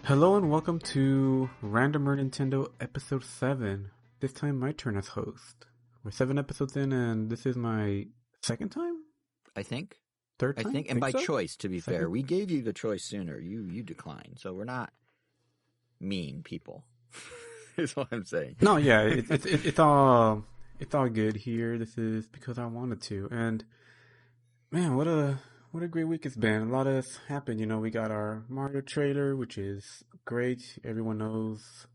Hello and welcome to Randomer Nintendo Episode 7. This time my turn as host. We're 7 episodes in and this is my second time? I think. Third time? I think, and by so? choice, to be Second? fair. We gave you the choice sooner. You declined. So we're not mean people, is what I'm saying. No, yeah, it's all good here. This is because I wanted to. And man, what a great week it's been. A lot has happened. You know, we got our Mario trailer, which is great. Everyone knows.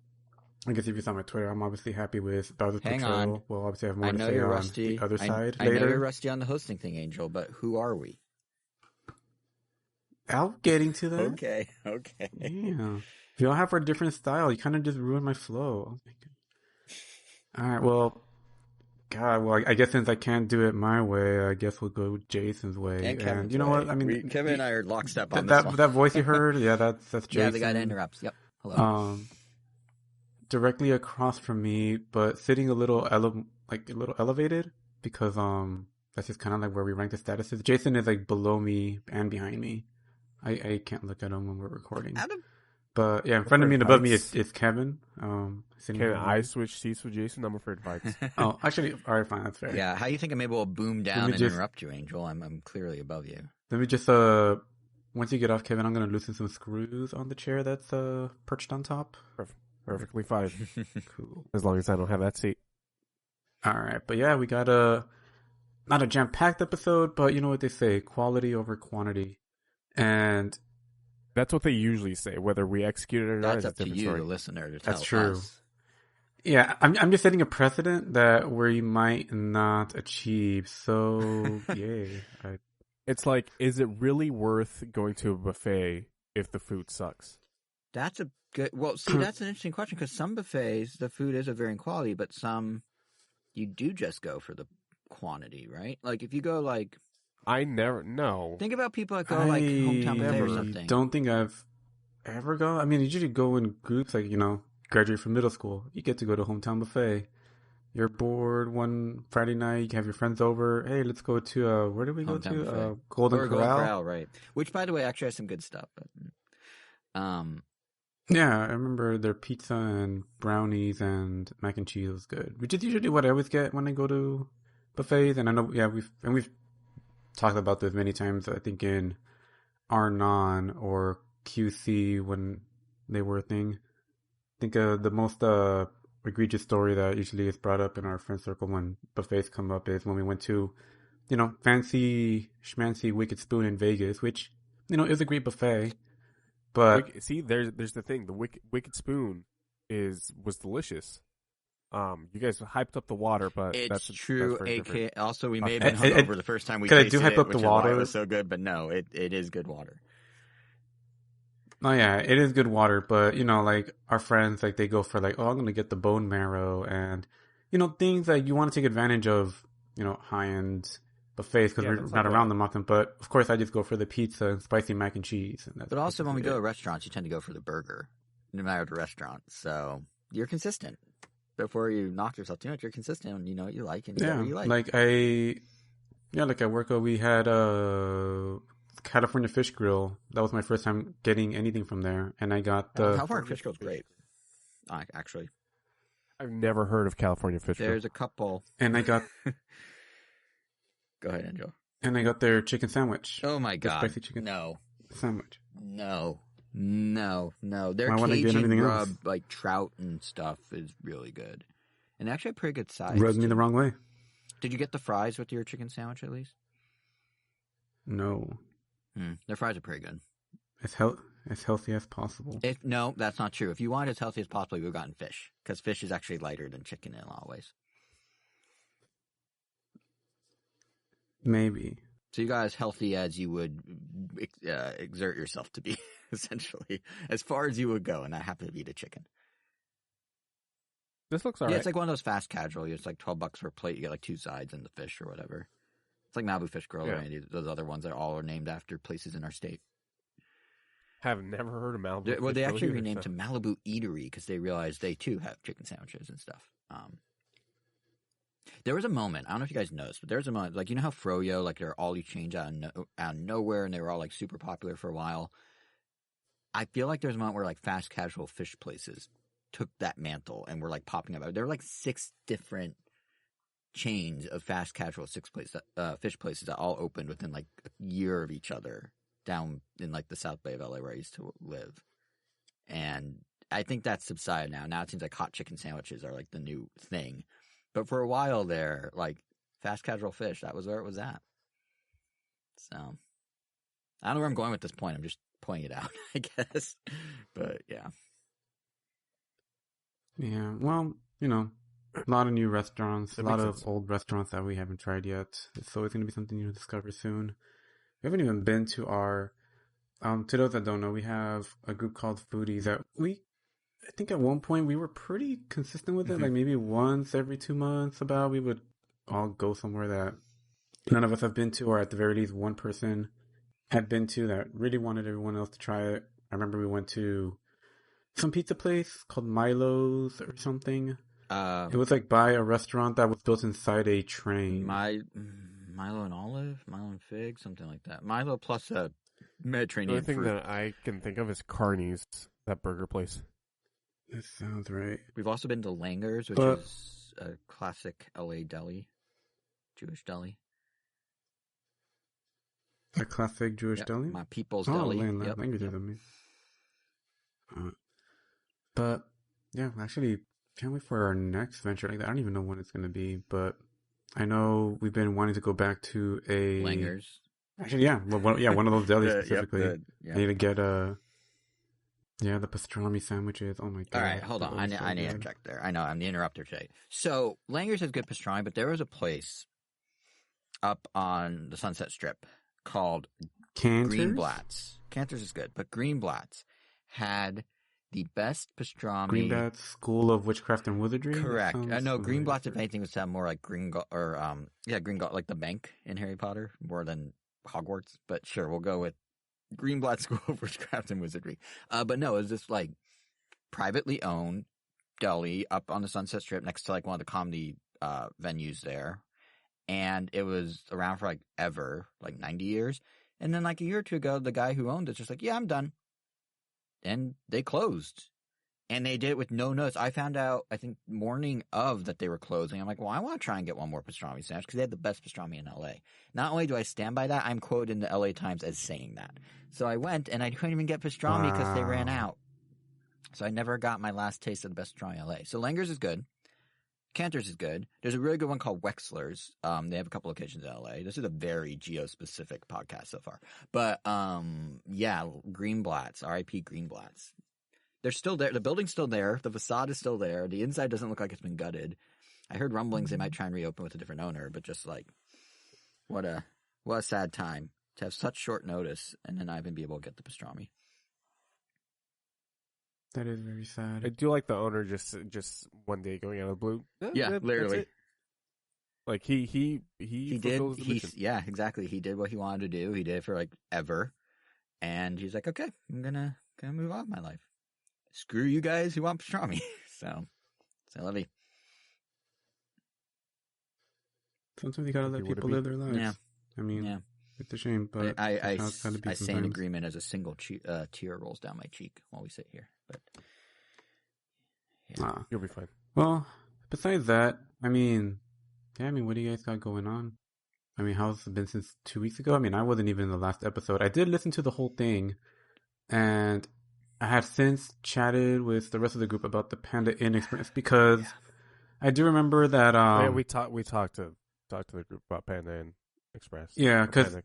I guess if you saw my Twitter, I'm obviously happy with Bowser's Patrol. On. We'll obviously have more I to know say you're on rusty. the other side I later. know you're rusty on the hosting thing, Angel, but who are we? I'm getting to that. Okay. Yeah. We all have our different style. You kind of just ruined my flow. All right, well, I guess since I can't do it my way, I guess we'll go Jason's way. And you know what? I mean, Kevin and I are lockstep on this one. That voice you heard, yeah, that's Jason. Yeah, the guy that interrupts. Yep. Hello. Directly across from me, but sitting a little elevated because that's just kind of like where we rank the statuses. Jason is like below me and behind me. I can't look at him when we're recording. But yeah, in front of me and above me is Kevin. Can I switch seats with Jason? I'm afraid of heights. Oh, actually, all right, fine, that's fair. Yeah, how you think maybe we'll boom down and interrupt you, Angel? I'm clearly above you. Let me just once you get off, Kevin, I'm gonna loosen some screws on the chair that's perched on top. Perfectly fine. Cool. As long as I don't have that seat. All right, but yeah, we got not a jam-packed episode, but you know what they say, quality over quantity. And that's what they usually say, whether we execute it or not. That's up to you, the listener, to tell us. That's true. Yeah, I'm just setting a precedent that we might not achieve. So, yay. It's like, is it really worth going to a buffet if the food sucks? That's a good. Well, see, that's an interesting question because some buffets the food is of varying quality, but some you do just go for the quantity, right? Like if you go like. I never know. Think about people that go like hometown buffet or something. Don't think I've ever gone. I mean, you usually go in groups, like, you know, graduate from middle school. You get to go to hometown buffet. You're bored one Friday night. You have your friends over. Hey, let's go to where did we go to? Golden Corral, right? Which, by the way, actually has some good stuff. But, yeah, I remember their pizza and brownies and mac and cheese was good, which is usually what I always get when I go to buffets. And I know, yeah, we've talked about this many times, I think in R-Non or QC when they were a thing. I think the most egregious story that usually is brought up in our friend circle when buffets come up is when we went to, you know, fancy schmancy Wicked Spoon in Vegas, which, you know, is a great buffet. But see, there's the thing. The Wicked Spoon was delicious. You guys hyped up the water, but that's true. AK, also, we may have been hungover the first time we tasted hype up the water. It was so good, but no, it is good water. Oh yeah, it is good water, but you know, like our friends, like they go for like, oh, I'm gonna get the bone marrow, and you know, things that you want to take advantage of, you know, high end buffets because we're not around them often. But of course, I just go for the pizza and spicy mac and cheese. And but also, when we go to restaurants, you tend to go for the burger, no matter the restaurant. So you're consistent. Before you knock yourself too much, you're consistent and you know what you like and you get what you like. Like at work, we had a California Fish Grill. That was my first time getting anything from there, and I got the California Fish Grill's great. Actually, I've never heard of California Fish Grill. There's a couple, and I got. Go ahead, Angel. And I got their chicken sandwich. Oh my god! Spicy chicken sandwich. No. Their Cajun rub, like trout and stuff, is really good, and actually a pretty good size. Rubbed me the wrong way. Did you get the fries with your chicken sandwich at least? No. Their fries are pretty good. As healthy as possible. No, that's not true. If you wanted as healthy as possible, you would have gotten fish, because fish is actually lighter than chicken in a lot of ways. Maybe. So you got as healthy as you would exert yourself to be, essentially, as far as you would go, and that happened to be the chicken. This looks alright. Yeah, it's like one of those fast casual. It's like $12 for a plate. You get like 2 sides and the fish or whatever. It's like Malibu Fish Grill or any of those other ones that all are named after places in our state. Have never heard of Malibu. Well, they actually renamed to Malibu Eatery because they realized they too have chicken sandwiches and stuff. There was a moment, I don't know if you guys noticed, but there was a moment, like, you know how Froyo, like, they're all you change out of nowhere, and they were all, like, super popular for a while? I feel like there's a moment where like fast casual fish places took that mantle and were like popping up. There were like 6 different chains of fast casual fish places that all opened within like a year of each other down in like the South Bay of LA where I used to live. And I think that's subsided now. Now it seems like hot chicken sandwiches are like the new thing. But for a while there, like fast casual fish, that was where it was at. So I don't know where I'm going with this point. I'm just pointing it out, I guess. But yeah. Yeah, well, a lot of new restaurants, That a lot makes of sense. old restaurants that we haven't tried yet. It's always going to be something new to discover soon. We haven't even been to our, to those that don't know, we have a group called Foodies that I think at one point we were pretty consistent with it. Mhm. Like maybe once every 2 months we would all go somewhere that none of us have been to, or at the very least one person had been to that really wanted everyone else to try it. I remember we went to some pizza place called Milo's or something. It was like by a restaurant that was built inside a train. Milo and olive, Milo and fig, something like that. Milo plus a The Mediterranean only thing fruit. that I can think of is Carney's, that burger place. That sounds right. We've also been to Langer's, which But- is a classic LA deli, Jewish deli. A classic Jewish Yep, deli? my people's Oh, deli. man, Yep, language yep. is amazing. But, yeah, actually, can't wait for our next venture. Like, I don't even know when it's going to be, but I know we've been wanting to go back to a... Langer's. Actually, yeah. Well, one of those delis specifically. Yep. I need to get the pastrami sandwiches. Oh, my God. All right, hold on. I need to interject there. I know, I'm the interrupter today. So, Langer's has good pastrami, but there was a place up on the Sunset Strip called Cantor's? Greenblatt's. Cantor's is good, but Greenblatt's had the best pastrami. Greenblatt's School of Witchcraft and Wizardry? Correct. No, Familiar. Greenblatt's, if anything, would sound more like Gringotts, like the bank in Harry Potter, more than Hogwarts. But sure, we'll go with Greenblatt School of Witchcraft and Wizardry. But no, it was this like privately owned deli up on the Sunset Strip next to like one of the comedy venues there. And it was around for like ever, like 90 years. And then like a year or two ago, the guy who owned it's just like, yeah, I'm done. And they closed. And they did it with no notice. I found out, I think, morning of that they were closing. I'm like, well, I want to try and get one more pastrami sandwich because they had the best pastrami in LA. Not only do I stand by that, I'm quoted in the LA Times as saying that. So I went and I couldn't even get pastrami because they ran out. So I never got my last taste of the best pastrami in LA. So Langer's is good. Cantor's is good. There's a really good one called Wexler's. They have a couple locations in LA. This is a very geo-specific podcast so far. But, yeah, Greenblatt's, RIP Greenblatt's. They're still there. The building's still there. The facade is still there. The inside doesn't look like it's been gutted. I heard rumblings they might try and reopen with a different owner, but just like, what a sad time to have such short notice and then not even be able to get the pastrami. That is very sad. I do like the owner just one day going out of the blue. Yeah, that's literally. it. Like he did. fulfills the mission. Yeah, exactly. He did what he wanted to do. He did it for like ever, and he's like, okay, I'm gonna move on with my life. Screw you guys who want pastrami. So love you. Sometimes you gotta let Would it people be? live their lives. Yeah. I mean, Yeah. it's a shame, but I that's how it's gotta be say in sometimes. agreement as a single tear rolls down my cheek while we sit here. But yeah. Ah. You'll be fine. Well, besides that, I mean, what do you guys got going on? I mean, how's it been since 2 weeks ago? I mean, I wasn't even in the last episode. I did listen to the whole thing, and I have since chatted with the rest of the group about the Panda Inn experience because I do remember that. Yeah, we talked to the group about Panda Inn Express. Yeah, because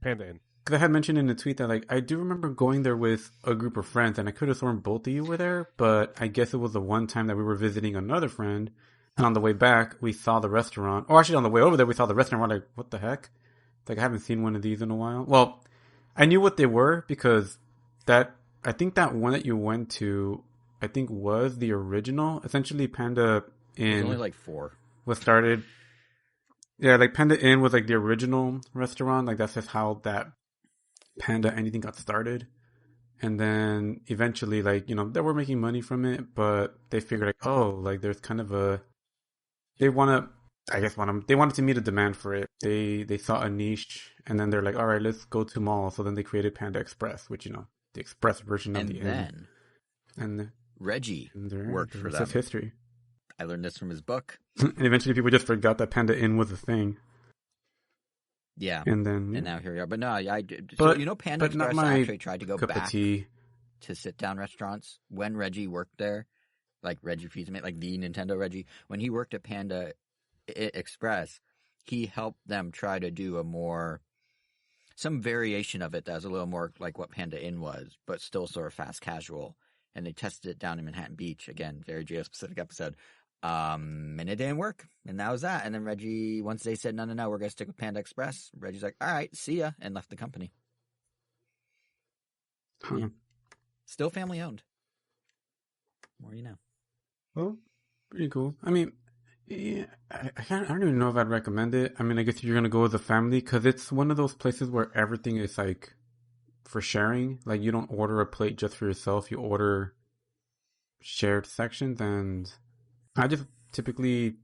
Panda Inn. I had mentioned in the tweet that like I do remember going there with a group of friends, and I could have sworn both of you were there, but I guess it was the one time that we were visiting another friend, and on the way back we saw the restaurant. Or actually, on the way over there we saw the restaurant. We're like, what the heck? It's like I haven't seen one of these in a while. Well, I knew what they were because I think that one that you went to, I think was the original. Essentially, Panda Inn There's only like 4. was started. Yeah, like Panda Inn was like the original restaurant. Like that's just how that Panda anything got started. And then eventually, like, they were making money from it, but they figured like, oh, like there's kind of they wanted to meet a demand for it. They saw a niche, and then they're like, all right, let's go to mall. So then they created Panda Express, which, the express version of And the then and Reggie there, worked the for rest them. is history. I learned this from his book. And eventually, people just forgot that Panda Inn was a thing. Yeah. And then, And now here we are. But no, I did. But- So, you know, Panda but not Express my actually tried to go cup of back tea. to sit-down restaurants when Reggie worked there. Like Reggie Fils-Aimé, like the Nintendo Reggie. When he worked at Panda Express, he helped them try to do some variation of it that was a little more like what Panda Inn was, but still sort of fast casual. And they tested it down in Manhattan Beach. Again, very geo-specific episode. And it didn't work. And that was that. And then Reggie, once they said, no, we're going to stick with Panda Express, Reggie's like, all right, see ya, and left the company. Huh. Yeah. Still family owned. More you know. Well, pretty cool. I mean, yeah, I don't even know if I'd recommend it. I mean, I guess if you're gonna go as a family, because it's one of those places where everything is like for sharing. Like, you don't order a plate just for yourself. You order shared sections, and I just typically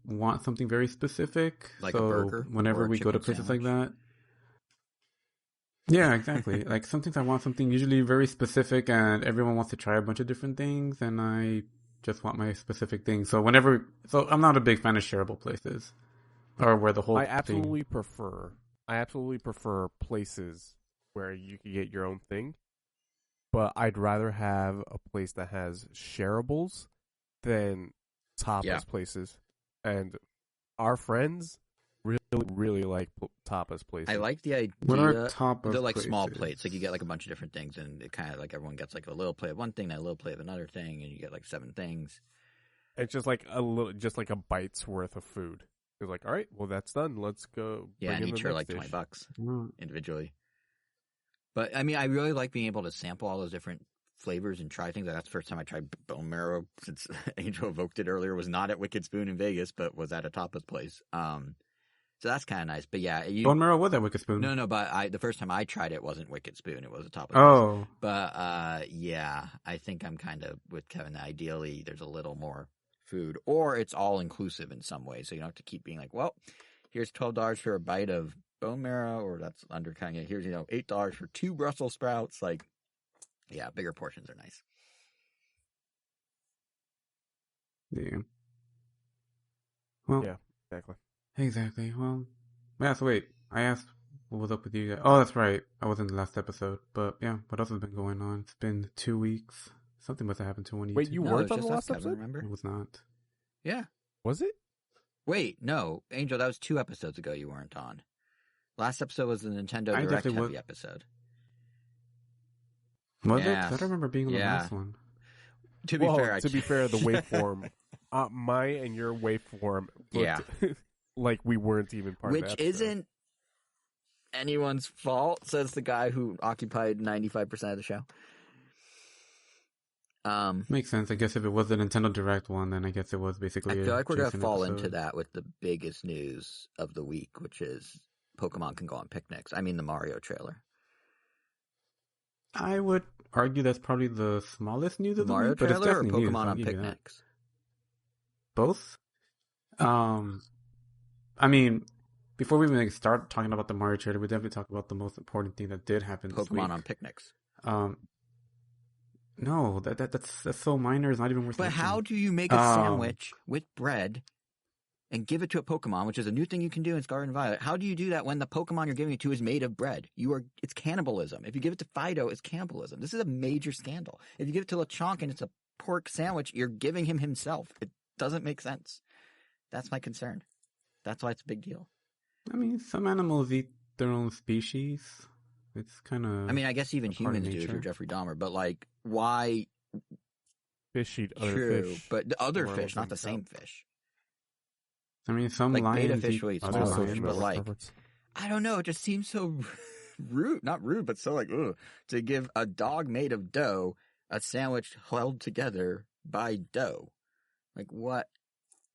want something very specific. Like so a burger whenever or a we go to chicken places like sandwich? that. Yeah, exactly. Like, sometimes I want something usually very specific, and everyone wants to try a bunch of different things, and I just want my specific thing. So I'm not a big fan of shareable places, or where the whole I absolutely prefer places where you can get your own thing, but I'd rather have a place that has shareables than tapas places. And our friends really like tapas places. I like the idea. What are tapas They're like small places? plates. Like you get like a bunch of different things, and it kind of like everyone gets like a little plate of one thing, then a little plate of another thing, and you get like 7 things. It's just like a bite's worth of food. It's like, all right, well that's done. Let's go. Yeah, and each are like $20 individually. But I mean, I really like being able to sample all those different flavors and try things. Like, that's the first time I tried bone marrow, since Angel evoked it earlier. Was not at Wicked Spoon in Vegas, but was at a tapas place. So that's kind of nice. But yeah, Bone marrow was at Wicked Spoon. No, but the first time I tried it wasn't Wicked Spoon. It was a tapas Oh. place. But yeah, I think I'm kind of with Kevin. Ideally, there's a little more food, or it's all inclusive in some way, so you don't have to keep being like, well, here's $12 for a bite of bone marrow, or that's undercutting it. Here's $8 for 2 Brussels sprouts. Like, yeah, bigger portions are nice. Yeah. Well, Yeah, exactly. Exactly. Well, so wait. I asked what was up with you guys. Oh, that's right. I wasn't in the last episode. But yeah, what else has been going on? It's been 2 weeks. Something must have happened to one of you. Wait, you weren't it was on the just last us, Kevin, episode? remember? It was not. Yeah. Was it? Wait, no, Angel, that was 2 episodes ago you weren't on. Last episode was the Nintendo I Direct definitely heavy was. episode. Was it? Yeah. 'Cause I don't remember being on the last one. To be fair, the waveform, my and your waveform, looked like we weren't even part of which that. isn't anyone's fault, says the guy who occupied 95% of the show. Makes sense. I guess if it was the Nintendo Direct one, then I guess it was basically I feel like we're going to Jason fall episode. into that with the biggest news of the week, which is Pokemon can go on picnics. I mean, the Mario trailer. I would argue that's probably the smallest news of the Mario week, but it's trailer or definitely Pokemon news. I'll on give you that. picnics? Both. I mean, before we even start talking about the Mario trailer, we definitely talk about the most important thing that did happen this week. Pokemon on picnics. No, that's so minor. It's not even worth. But mentioning. how do you make a sandwich with bread and give it to a Pokemon, which is a new thing you can do in Scarlet and Violet? How do you do that when the Pokemon you're giving it to is made of bread? It's cannibalism. If you give it to Fido, it's cannibalism. This is a major scandal. If you give it to Lechonk and it's a pork sandwich, you're giving him himself. It doesn't make sense. That's my concern. That's why it's a big deal. I mean, some animals eat their own species. It's kind of. I mean, I guess even humans do if you're Jeffrey Dahmer, but like, why? Fish eat other True, fish. but the other Or fish, not the something. same fish. I mean, some Like beta lions fish eat will eat other small lions. fish, but like, I don't know. It just seems so rude. Not rude, but so like, ugh, to give a dog made of dough a sandwich held together by dough. Like what?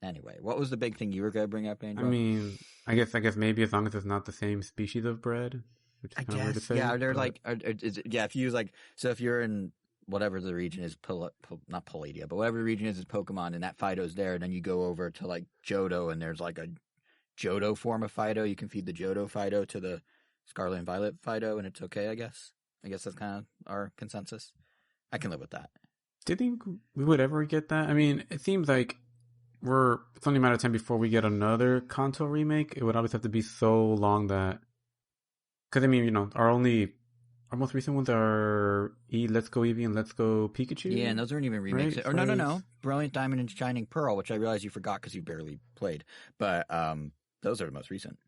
Anyway, what was the big thing you were going to bring up, Angel? I mean, I guess maybe as long as it's not the same species of bread, which is I kind of weird to guess, say. yeah. They're but... like, if you use like, so if you're in whatever the region is, not Palladium, but whatever the region is Pokemon, and that Fido's there, and then you go over to like Johto, and there's like a Johto form of Fido. You can feed the Johto Fido to the Scarlet and Violet Fido, and it's okay, I guess. I guess that's kind of our consensus. I can live with that. Do you think we would ever get that? I mean, it seems like it's only a matter of time before we get another Kanto remake. It would always have to be so long that, because I mean, our most recent ones are Let's Go Eevee and Let's Go Pikachu. Yeah, and those aren't even remakes. Right? Or no, Brilliant Diamond and Shining Pearl, which I realize you forgot because you barely played. But those are the most recent.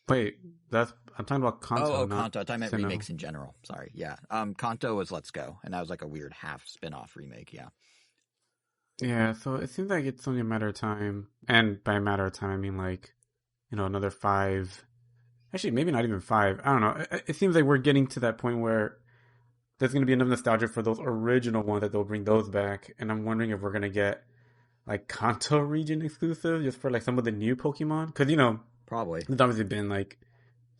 Wait, I'm talking about Kanto. Oh, Kanto. I thought I meant remakes in general. Sorry. Yeah. Kanto was Let's Go, and that was like a weird half spin-off remake. Yeah. Yeah, so it seems like it's only a matter of time. And by a matter of time, I mean like, another 5. Actually, maybe not even 5. I don't know. It seems like we're getting to that point where there's going to be enough nostalgia for those original ones that they'll bring those back. And I'm wondering if we're going to get like Kanto region exclusive just for like some of the new Pokemon. Because, probably. there's obviously been like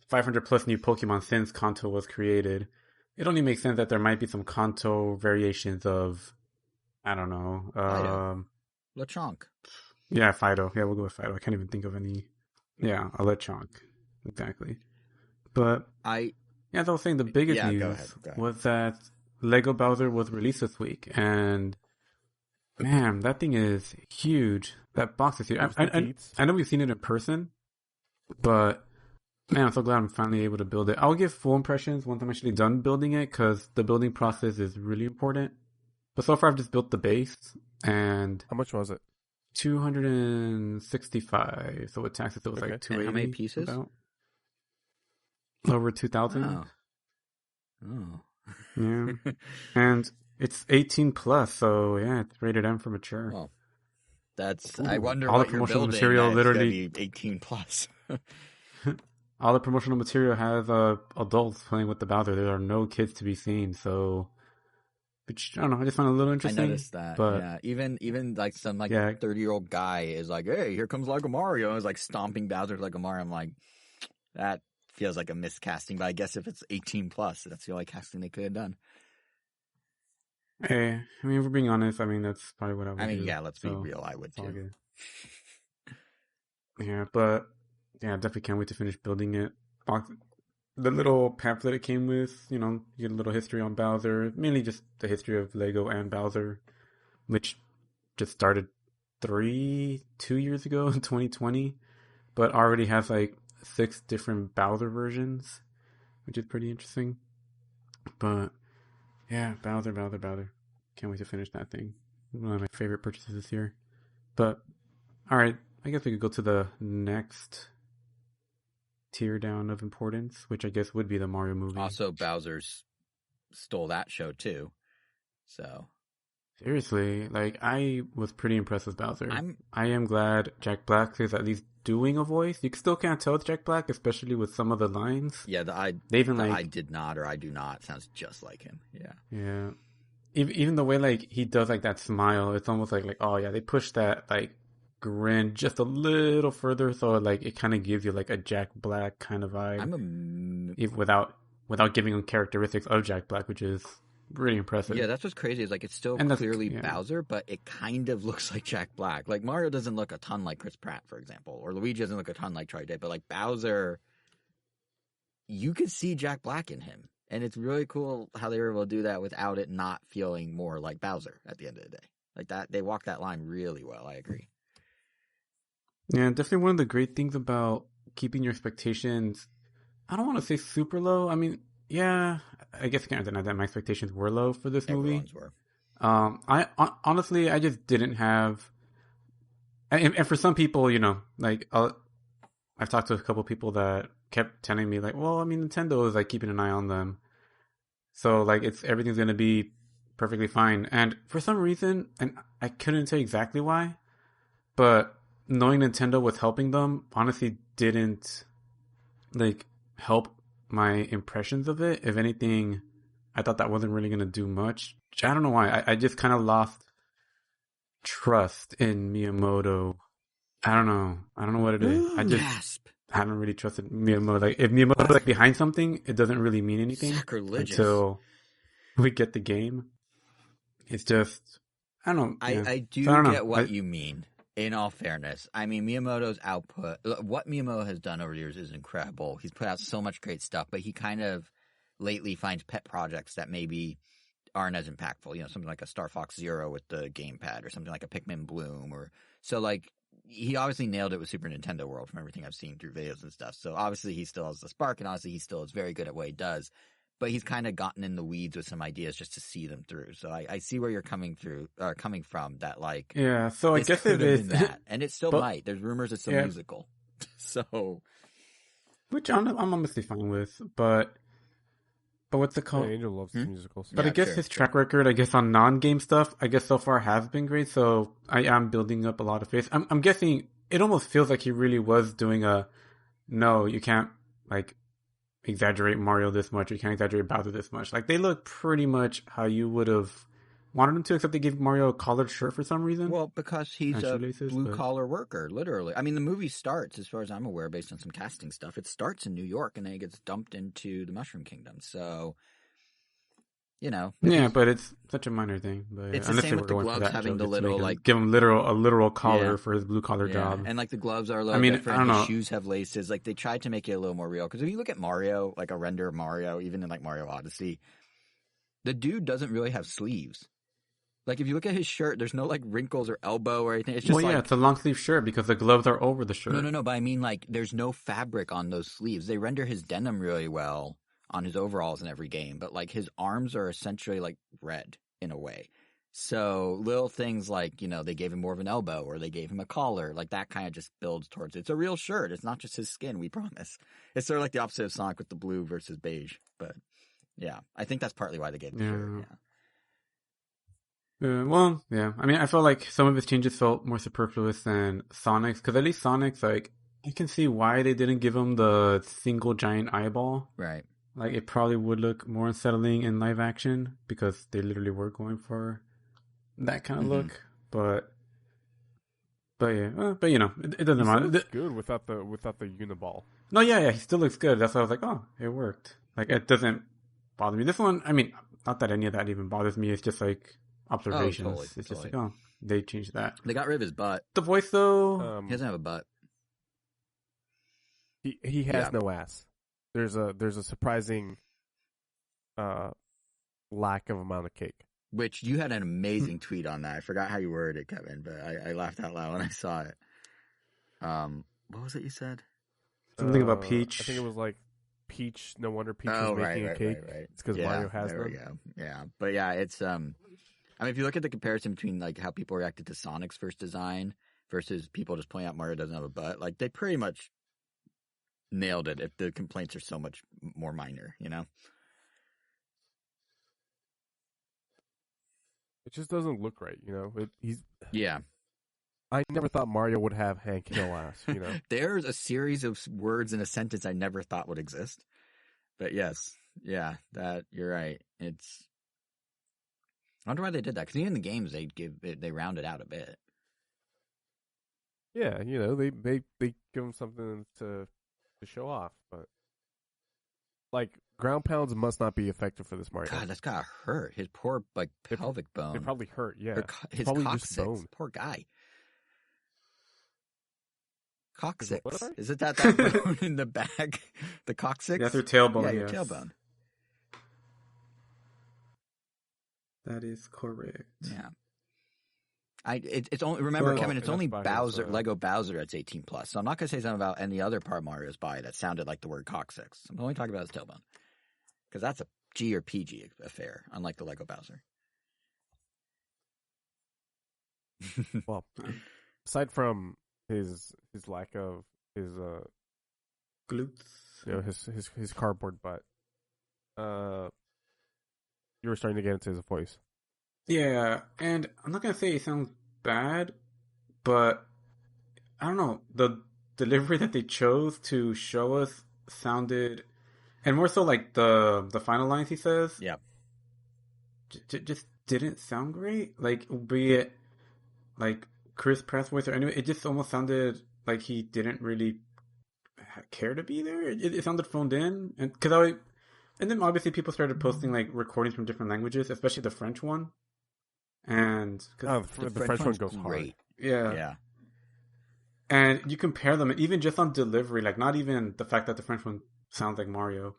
500 plus new Pokemon since Kanto was created. It only makes sense that there might be some Kanto variations of, I don't know. Lechonk. Yeah, Fido. Yeah, we'll go with Fido. I can't even think of any. Yeah, a Lechonk. Exactly. But as I was saying, the biggest news go ahead. was that Lego Bowser was released this week, and man, that thing is huge. That box is huge. I know we've seen it in person, but man, I'm so glad I'm finally able to build it. I'll give full impressions once I'm actually done building it, because the building process is really important. But so far, I've just built the base, and how much was it? 265. So with taxes, it was like 280. And how many pieces? About. Over 2,000. Oh. Yeah. And it's 18 plus, so yeah, it's rated M for mature. Well, I wonder all what the you're promotional building material literally be 18 plus. all the promotional material has adults playing with the Bowser. There are no kids to be seen, so which I don't know, I just found it a little interesting. I noticed that. But yeah, even like some 30-year-old guy is like, "Hey, here comes Lego Mario," and is like stomping Bowser like a Mario. I'm like, that feels like a miscasting, but I guess if it's 18 plus, that's the only casting they could have done. Hey, I mean, if we're being honest, I mean, that's probably what I would do. Yeah, let's be real, I would too. Yeah, but yeah, definitely can't wait to finish building it. The little pamphlet it came with, you get a little history on Bowser, mainly just the history of Lego and Bowser, which just started 2 years ago in 2020, but already has like 6 different Bowser versions, which is pretty interesting. But yeah, Bowser. Can't wait to finish that thing. One of my favorite purchases this year. But alright, I guess we could go to the next tier down of importance, which I guess would be the Mario movie. Also, Bowser's stole that show too. So seriously, like, I was pretty impressed with Bowser. I am glad Jack Black is at least doing a voice. You still can't tell it's Jack Black, especially with some of the lines. Yeah, I did not or I do not sounds just like him. Yeah. Yeah. Even the way like he does like that smile, it's almost like oh yeah, they pushed that like grin just a little further, so like it kind of gives you like a Jack Black kind of vibe. Without giving him characteristics of Jack Black, which is really impressive. Yeah, that's what's crazy. Is like it's still clearly Bowser, but it kind of looks like Jack Black. Like Mario doesn't look a ton like Chris Pratt, for example, or Luigi doesn't look a ton like Troy Day, but like Bowser, you could see Jack Black in him, and it's really cool how they were able to do that without it not feeling more like Bowser at the end of the day. Like that, they walk that line really well. I agree. Yeah, definitely one of the great things about keeping your expectations, I don't want to say super low. I mean, yeah, I guess I can't deny that my expectations were low for this movie. Everyone's were. I honestly, I just didn't have, and for some people, like I've talked to a couple people that kept telling me like, well, I mean, Nintendo is like keeping an eye on them, so like everything's gonna be perfectly fine. And for some reason, and I couldn't tell exactly why, but knowing Nintendo was helping them honestly didn't like help my impressions of it. If anything, I thought that wasn't really going to do much. I don't know why. I just kind of lost trust in Miyamoto. I don't know what it is. I just haven't really trusted Miyamoto. Like, if Miyamoto's like behind something, it doesn't really mean anything until we get the game. It's just, I don't know. I do get what you mean. In all fairness, I mean, Miyamoto's output, what Miyamoto has done over the years is incredible. He's put out so much great stuff, but he kind of, lately finds pet projects that maybe aren't as impactful. You know, something like a Star Fox Zero with the gamepad, or something like a Pikmin Bloom, or so like. He obviously nailed it with Super Nintendo World from everything I've seen through videos and stuff. So obviously he still has the spark, and obviously he still is very good at what he does. But he's kind of gotten in the weeds with some ideas just to see them through. So I see where you're coming from. That like, Yeah, so I this guess could it have is been that, and it still but might. There's rumors it's a yeah, musical, so which I'm honestly fine with, but what's it Yeah, called? Angel loves musicals. But I yeah, guess sure, his sure. track record, I guess on non-game stuff, I guess so far has been great. So I am building up a lot of faith. I'm guessing it almost feels like he really was doing no, you can't like exaggerate Mario this much, or you can't exaggerate Bowser this much. Like they look pretty much how you would have wanted them to, except they gave Mario a collared shirt for some reason Well, because he's and a shoelaces. blue But collar worker, literally. I mean, the movie starts, as far as I'm aware, based on some casting stuff. It starts in New York, and then it gets dumped into the Mushroom Kingdom. So, you know, yeah, but it's such a minor thing. But it's the unless same they with were the going for gloves that having joke, the just to little give him a literal collar yeah, for his blue collar job. and like the gloves are a I little mean, I different. don't His know. shoes have laces. Like they tried to make it a little more real. Because if you look at Mario, like a render of Mario, even in like Mario Odyssey, the dude doesn't really have sleeves. Like if you look at his shirt, there's no like wrinkles or elbow or anything. It's just Well, yeah, like it's a long sleeve shirt because the gloves are over the shirt. no. But I mean, like there's no fabric on those sleeves. They render his denim really well on his overalls in every game, but like his arms are essentially like red in a way. So little things like, you know, they gave him more of an elbow or they gave him a collar, like that kind of just builds towards it. It's a real shirt. It's not just his skin, we promise. It's sort of like the opposite of Sonic with the blue versus beige. But yeah, I think that's partly why they gave him the shirt. Yeah. Well, yeah. I mean, I felt like some of his changes felt more superfluous than Sonic's, because at least Sonic's, like, I can see why they didn't give him the single giant eyeball. Right. Like, it probably would look more unsettling in live action, because they literally were going for that kind of look. But yeah, but you know, it doesn't He still matter. looks good without the uniball. No, yeah, he still looks good. That's why I was like, oh, it worked. Like, it doesn't bother me. This one, I mean, not that any of that even bothers me. It's just like observations. totally, It's just like, oh, they changed that. They got rid of his butt. The voice, though, He doesn't have a butt. He has no ass. There's a surprising lack of amount of cake. Which you had an amazing tweet on that. I forgot how you worded it, Kevin, but I laughed out loud when I saw it. What was it you said? something about Peach. I think it was like Peach. No wonder Peach was making a cake. Right. It's because Mario has there them. we go. Yeah, but yeah, it's I mean, if you look at the comparison between like how people reacted to Sonic's first design versus people just pointing out Mario doesn't have a butt, like they pretty much nailed it. If the complaints are so much more minor, you know. It just doesn't look right, you know. Yeah. I never thought Mario would have Hank Hill ass, you know. There's a series of words in a sentence I never thought would exist. But yes, yeah, that you're right. It's. I wonder why they did that, because even in the games they round it out a bit. Yeah, you know, they give him something to show off, but like ground pounds must not be effective for this Mario. God, that's gotta hurt. His poor like pelvic bone. They probably hurt. Yeah, His probably coccyx. just bone. Poor guy. Coccyx. What? Is it that bone in the back? The coccyx? That's your tailbone. Yeah, your yes. tailbone. That is correct. Yeah. It's only remember, Kevin. It's only Bowser, Lego Bowser that's 18 plus. So I'm not gonna say something about any other part of Mario's body that sounded like the word coccyx. I'm only talking about his tailbone, because that's a G or PG affair, unlike the Lego Bowser. Well, aside from his lack of his glutes, you know, his cardboard butt, you were starting to get into his voice. Yeah, and I'm not gonna say it sounds bad, but I don't know, the delivery that they chose to show us sounded, and more so like the final lines he says, yeah, just didn't sound great. Like, be it like Chris Pratt's voice or anyway, it just almost sounded like he didn't really care to be there. It sounded phoned in, and and then obviously people started posting like recordings from different languages, especially the French one. And the French one goes great. hard. Yeah. And you compare them, even just on delivery, like not even the fact that the French one sounds like Mario.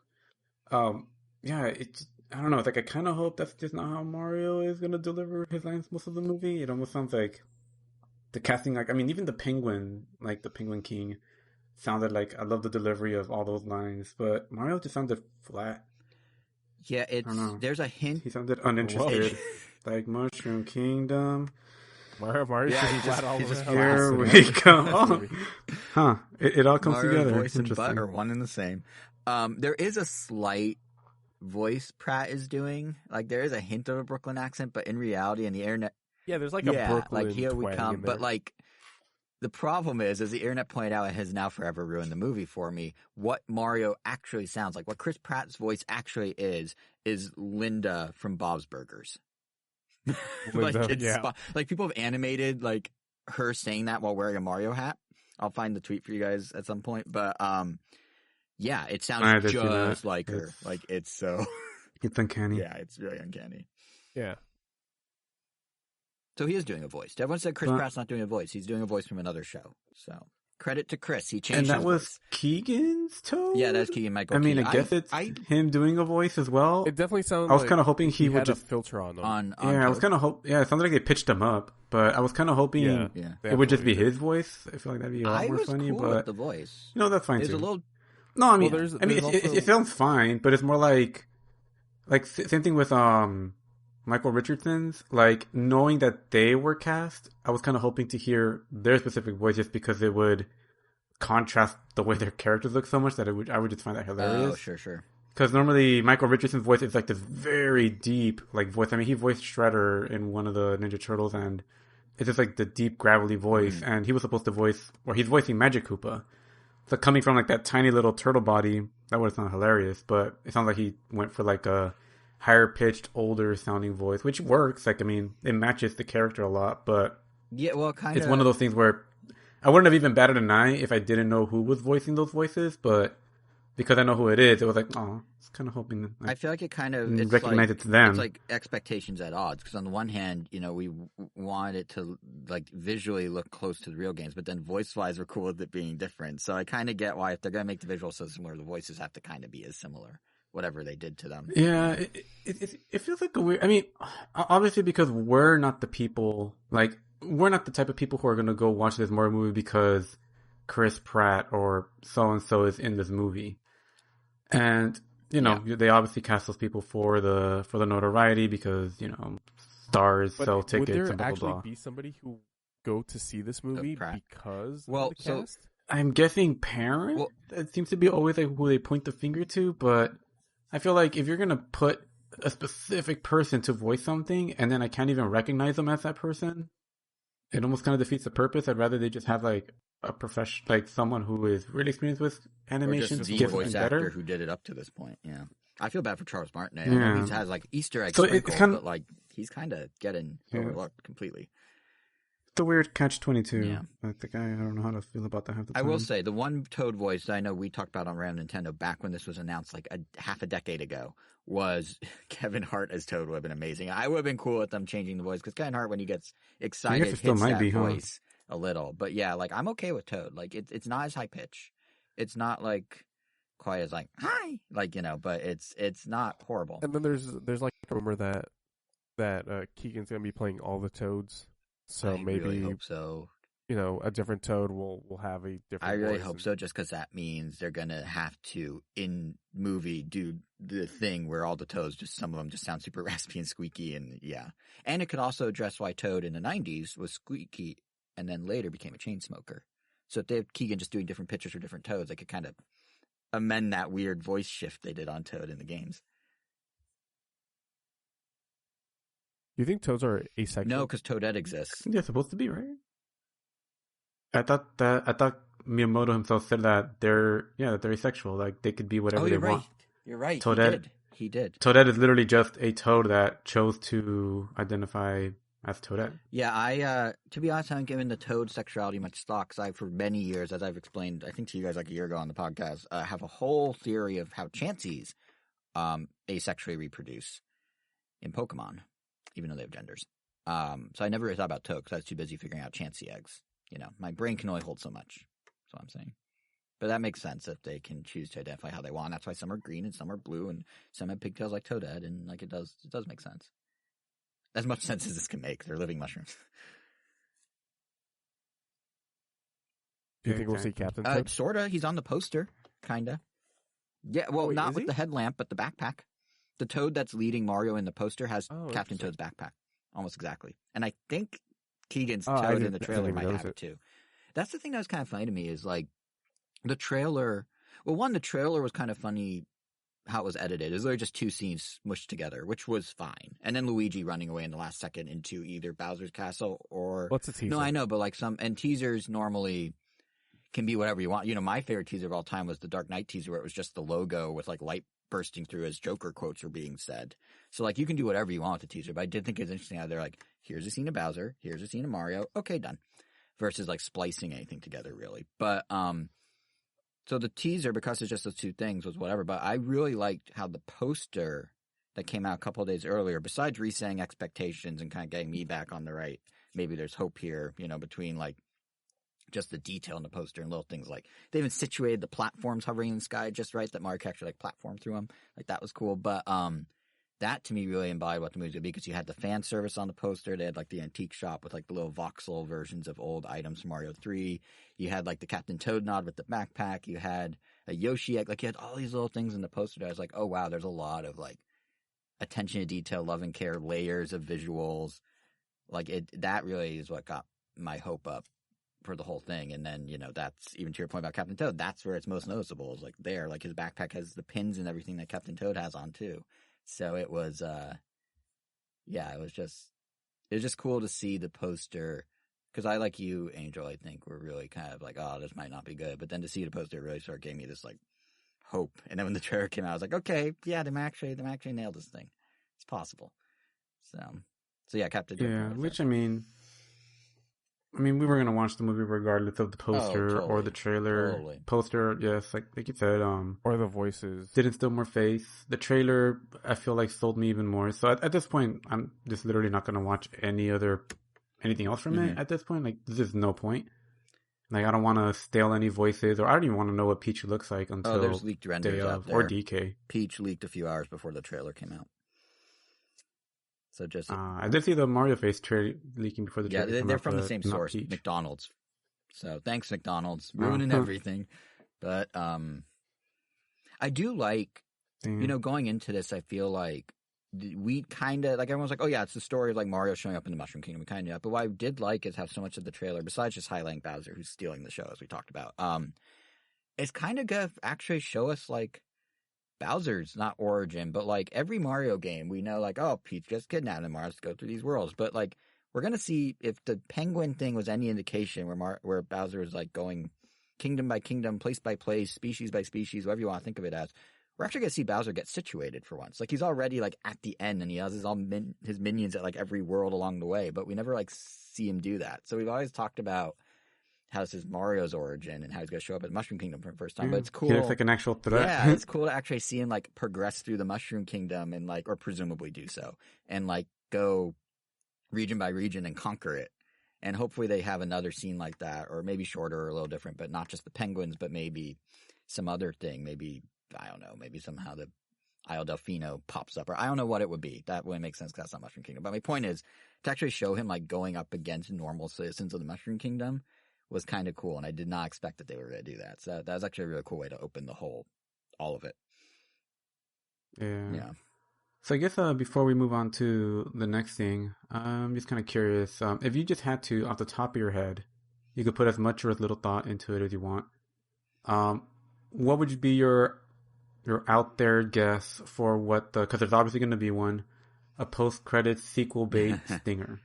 yeah, it's I don't know. It's like I kind of hope that's just not how Mario is gonna deliver his lines most of the movie. It almost sounds like the casting. Like I mean, even the Penguin, like the Penguin King, sounded like I love the delivery of all those lines, but Mario just sounded flat. Yeah, I don't know. there's a hint. He sounded Whoa. uninterested, like Mushroom Kingdom. Mario's Yeah, just he flat all he's just around. flat. Here in we every- go. in this Oh, movie. huh. It all comes Mario's together. voice and butt Interesting. are one and the same. There is a slight voice Pratt is doing. Like there is a hint of a Brooklyn accent, but in reality, in the internet, Yeah, there's like a Brooklyn like here we twang come. in there. But like the problem is, as the internet pointed out, it has now forever ruined the movie for me. What Mario actually sounds like, what Chris Pratt's voice actually is Linda from Bob's Burgers. Linda, like it's yeah. like people have animated like her saying that while wearing a Mario hat. I'll find the tweet for you guys at some point, but yeah, it I sounds did see that. just like her. Like it's so It's uncanny. yeah, it's really uncanny. Yeah. So he is doing a voice. Everyone said Chris But- Pratt's not doing a voice. He's doing a voice from another show. So credit to Chris. He changed And that his was voice. Keegan's Toad? Yeah, that's Keegan Michael I mean, Key. I guess it's him doing a voice as well. It definitely sounds I was like kind of hoping he would had just. a filter on them. on Yeah, I was Toad. kind of Yeah, it sounded like they pitched him up, but I was kind of hoping Yeah. Yeah. They it would just be absolutely his voice. I feel like that'd be a lot I more was funny, cool with but the voice. no, that's fine It's too. a little No, I mean, Well, there's it, also- it sounds fine, but it's more like same thing with Michael Richardson's. Like knowing that they were cast, I was kind of hoping to hear their specific voice just because it would contrast the way their characters look so much that I would just find that hilarious. Oh, sure. Because normally Michael Richardson's voice is like this very deep like voice. I mean, he voiced Shredder in one of the Ninja Turtles, and it's just like the deep gravelly voice. And he was supposed to voice, or he's voicing Magic Koopa. So coming from like that tiny little turtle body, that would sound hilarious. But it sounds like he went for like a higher pitched, older sounding voice, which works. Like I mean, it matches the character a lot. But Yeah, well, kind of. it's one of those things where I wouldn't have even batted an eye if I didn't know who was voicing those voices. But because I know who it is, it was like, oh, I was kind of hoping that I feel like it kind of it's recognize like, it's them. It's like expectations at odds because on the one hand, you know, we wanted it to like visually look close to the real games, but then voice-wise, we're cool with it being different. So I kind of get why if they're gonna make the visuals so similar, the voices have to kind of be as similar, whatever they did to them. Yeah, it feels like a weird. I mean, obviously because we're not the people. Like we're not the type of people who are gonna go watch this Mario movie because Chris Pratt or so and so is in this movie, and you know they obviously cast those people for the notoriety because you know stars But sell would tickets there and blah actually blah blah. be somebody who go to see this movie Pratt. because Well, of the so- cast? I'm guessing parent. Well- It seems to be always like who they point the finger to, but I feel like if you're gonna put a specific person to voice something and then I can't even recognize them as that person, it almost kind of defeats the purpose. I'd rather they just have like a profession, like someone who is really experienced with Or animation just to the get voice something actor better. who did it up to this point. Yeah, I feel bad for Charles Martinet. Yeah. I know he has like Easter eggs So it's sprinkled, kinda- but like he's kind of getting Yeah. overlooked completely. It's a weird catch-22. Yeah. Like the guy, I don't know how to feel about that half the I time. will say the one Toad voice that I know we talked about on Random Nintendo back when this was announced like half a decade ago was Kevin Hart as Toad would have been amazing. I would have been cool with them changing the voice because Kevin Hart when he gets excited it still hits might that be, huh? voice a little. But yeah, like I'm okay with Toad. Like it's not as high pitch. It's not like quite as like hi, like you know, but it's not horrible. And then there's like a rumor that Keegan's gonna be playing all the Toads. So I maybe really hope so. you know a different Toad will have a different. I really voice hope and- so, just because that means they're gonna have to in movie do the thing where all the Toads just some of them just sound super raspy and squeaky, and yeah, and it could also address why Toad in the '90s was squeaky and then later became a chain smoker. So if they have Keegan just doing different pitches for different Toads, they could kind of amend that weird voice shift they did on Toad in the games. Do you think Toads are asexual? No, because Toadette exists. Yeah, it's supposed to be, right? I thought Miyamoto himself said that they're asexual. Like they could be whatever Oh, they you're right. want. You're right. Toadette. He did. Toadette is literally just a toad that chose to identify as Toadette. Yeah, to be honest, I haven't given the Toad sexuality much stock because for many years, as I've explained, I think to you guys like a year ago on the podcast, have a whole theory of how Chanseys asexually reproduce in Pokemon, even though they have genders. So I never really thought about Toad because I was too busy figuring out Chansey eggs. You know, my brain can only hold so much. That's what I'm saying. But that makes sense if they can choose to identify how they want. That's why some are green and some are blue and some have pigtails like Toadette, and like it does make sense. As much sense as this can make. They're living mushrooms. Do you think we'll see Captain Toad? Sorta. He's on the poster, kinda. Yeah, well, Wait, not with the headlamp, but the backpack. The Toad that's leading Mario in the poster has Captain Toad's backpack, almost exactly. And I think Keegan's Toad in the trailer might have it too. That's the thing that was kind of funny to me is like the trailer. Well, one, the trailer was kind of funny how it was edited. It was literally just two scenes smushed together, which was fine. And then Luigi running away in the last second into either Bowser's castle or what's a teaser? No, I know, but like teasers normally can be whatever you want. You know, my favorite teaser of all time was the Dark Knight teaser where it was just the logo with like light bursting through as Joker quotes are being said. So like you can do whatever you want with the teaser, but I did think it was interesting how they're like, here's a scene of Bowser, here's a scene of Mario, okay, done. Versus like splicing anything together really. But so the teaser, because it's just those two things, was whatever, but I really liked how the poster that came out a couple of days earlier, besides resetting expectations and kind of getting me back on the right, maybe there's hope here, you know, between like just the detail in the poster and little things like they even situated the platforms hovering in the sky just right that Mario can actually like platform through them. Like that was cool. But that to me really embodied what the movie's gonna be because you had the fan service on the poster. They had like the antique shop with like the little voxel versions of old items from Mario 3. You had like the Captain Toad nod with the backpack. You had a Yoshi egg. Like you had all these little things in the poster that I was like, oh wow, there's a lot of like attention to detail, love and care, layers of visuals. Like that really is what got my hope up for the whole thing. And then, you know, that's even to your point about Captain Toad, that's where it's most noticeable is like there, like his backpack has the pins and everything that Captain Toad has on too. So it was, it was just cool to see the poster because I, like you, Angel, I think were really kind of like, oh, this might not be good. But then to see the poster really sort of gave me this like hope. And then when the trailer came out, I was like, okay, yeah, they actually nailed this thing. It's possible. So yeah, Captain Toad. Yeah, which I mean, we were gonna watch the movie regardless of the poster or the trailer. Totally. Poster, yes, like you said, or the voices did instill more faith. The trailer, I feel like, sold me even more. So at this point, I'm just literally not gonna watch anything else from it. At this point, like there's no point. Like I don't want to stale any voices, or I don't even want to know what Peach looks like until there's leaked renders out there. Or DK. Peach leaked a few hours before the trailer came out. So just I did see the Mario face trailer leaking before the trailer. Yeah, they're from the same source, Peach. McDonald's. So thanks, McDonald's, ruining everything. But I do like, you know, going into this, I feel like we kind of like everyone's like, oh yeah, it's the story of like Mario showing up in the Mushroom Kingdom. We kind of, but what I did like is how so much of the trailer, besides just highlighting Bowser, who's stealing the show, as we talked about, it's kind of gonna actually show us like Bowser's not origin, but like every Mario game, we know like, oh, Peach gets kidnapped and Mario has to go through these worlds. But like, we're gonna see if the penguin thing was any indication where Bowser is like going kingdom by kingdom, place by place, species by species, whatever you want to think of it as. We're actually gonna see Bowser get situated for once. Like he's already like at the end, and he has his minions at like every world along the way. But we never like see him do that. So we've always talked about how this is Mario's origin and how he's going to show up at Mushroom Kingdom for the first time. But it's cool. He looks like an actual threat. Yeah, it's cool to actually see him like progress through the Mushroom Kingdom and like, or presumably do so, and like go region by region and conquer it. And hopefully they have another scene like that, or maybe shorter or a little different, but not just the penguins, but maybe some other thing. Maybe, I don't know, maybe somehow the Isle Delfino pops up, or I don't know what it would be. That wouldn't make sense because that's not Mushroom Kingdom. But my point is to actually show him like going up against normal citizens of the Mushroom Kingdom was kind of cool, and I did not expect that they were going to do that. So that was actually a really cool way to open all of it. Yeah. So I guess before we move on to the next thing, I'm just kind of curious. If you just had to, off the top of your head, you could put as much or as little thought into it as you want. What would be your out there guess for what because there's obviously going to be one, a post-credits sequel bait stinger.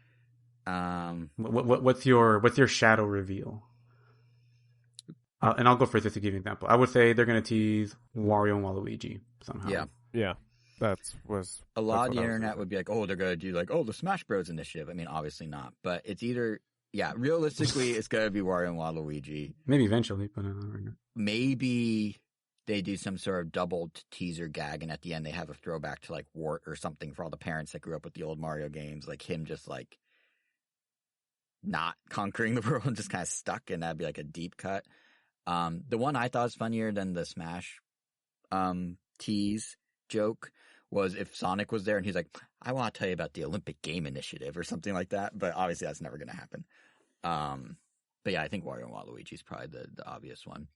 What's your shadow reveal? And I'll go first just to give you an example. I would say they're going to tease Wario and Waluigi somehow. Yeah. That was a lot of the internet would be like, oh, they're going to do like, oh, the Smash Bros. Initiative. I mean, obviously not, but it's either, realistically, it's going to be Wario and Waluigi. Maybe eventually, but not right now. Maybe they do some sort of double teaser gag, and at the end they have a throwback to like Wart or something for all the parents that grew up with the old Mario games, like him just like not conquering the world and just kind of stuck, and that'd be like a deep cut. The one I thought was funnier than the Smash tease joke was if Sonic was there and he's like, I want to tell you about the Olympic Game Initiative or something like that. But obviously that's never going to happen. But yeah, I think Wario and Waluigi is probably the obvious one.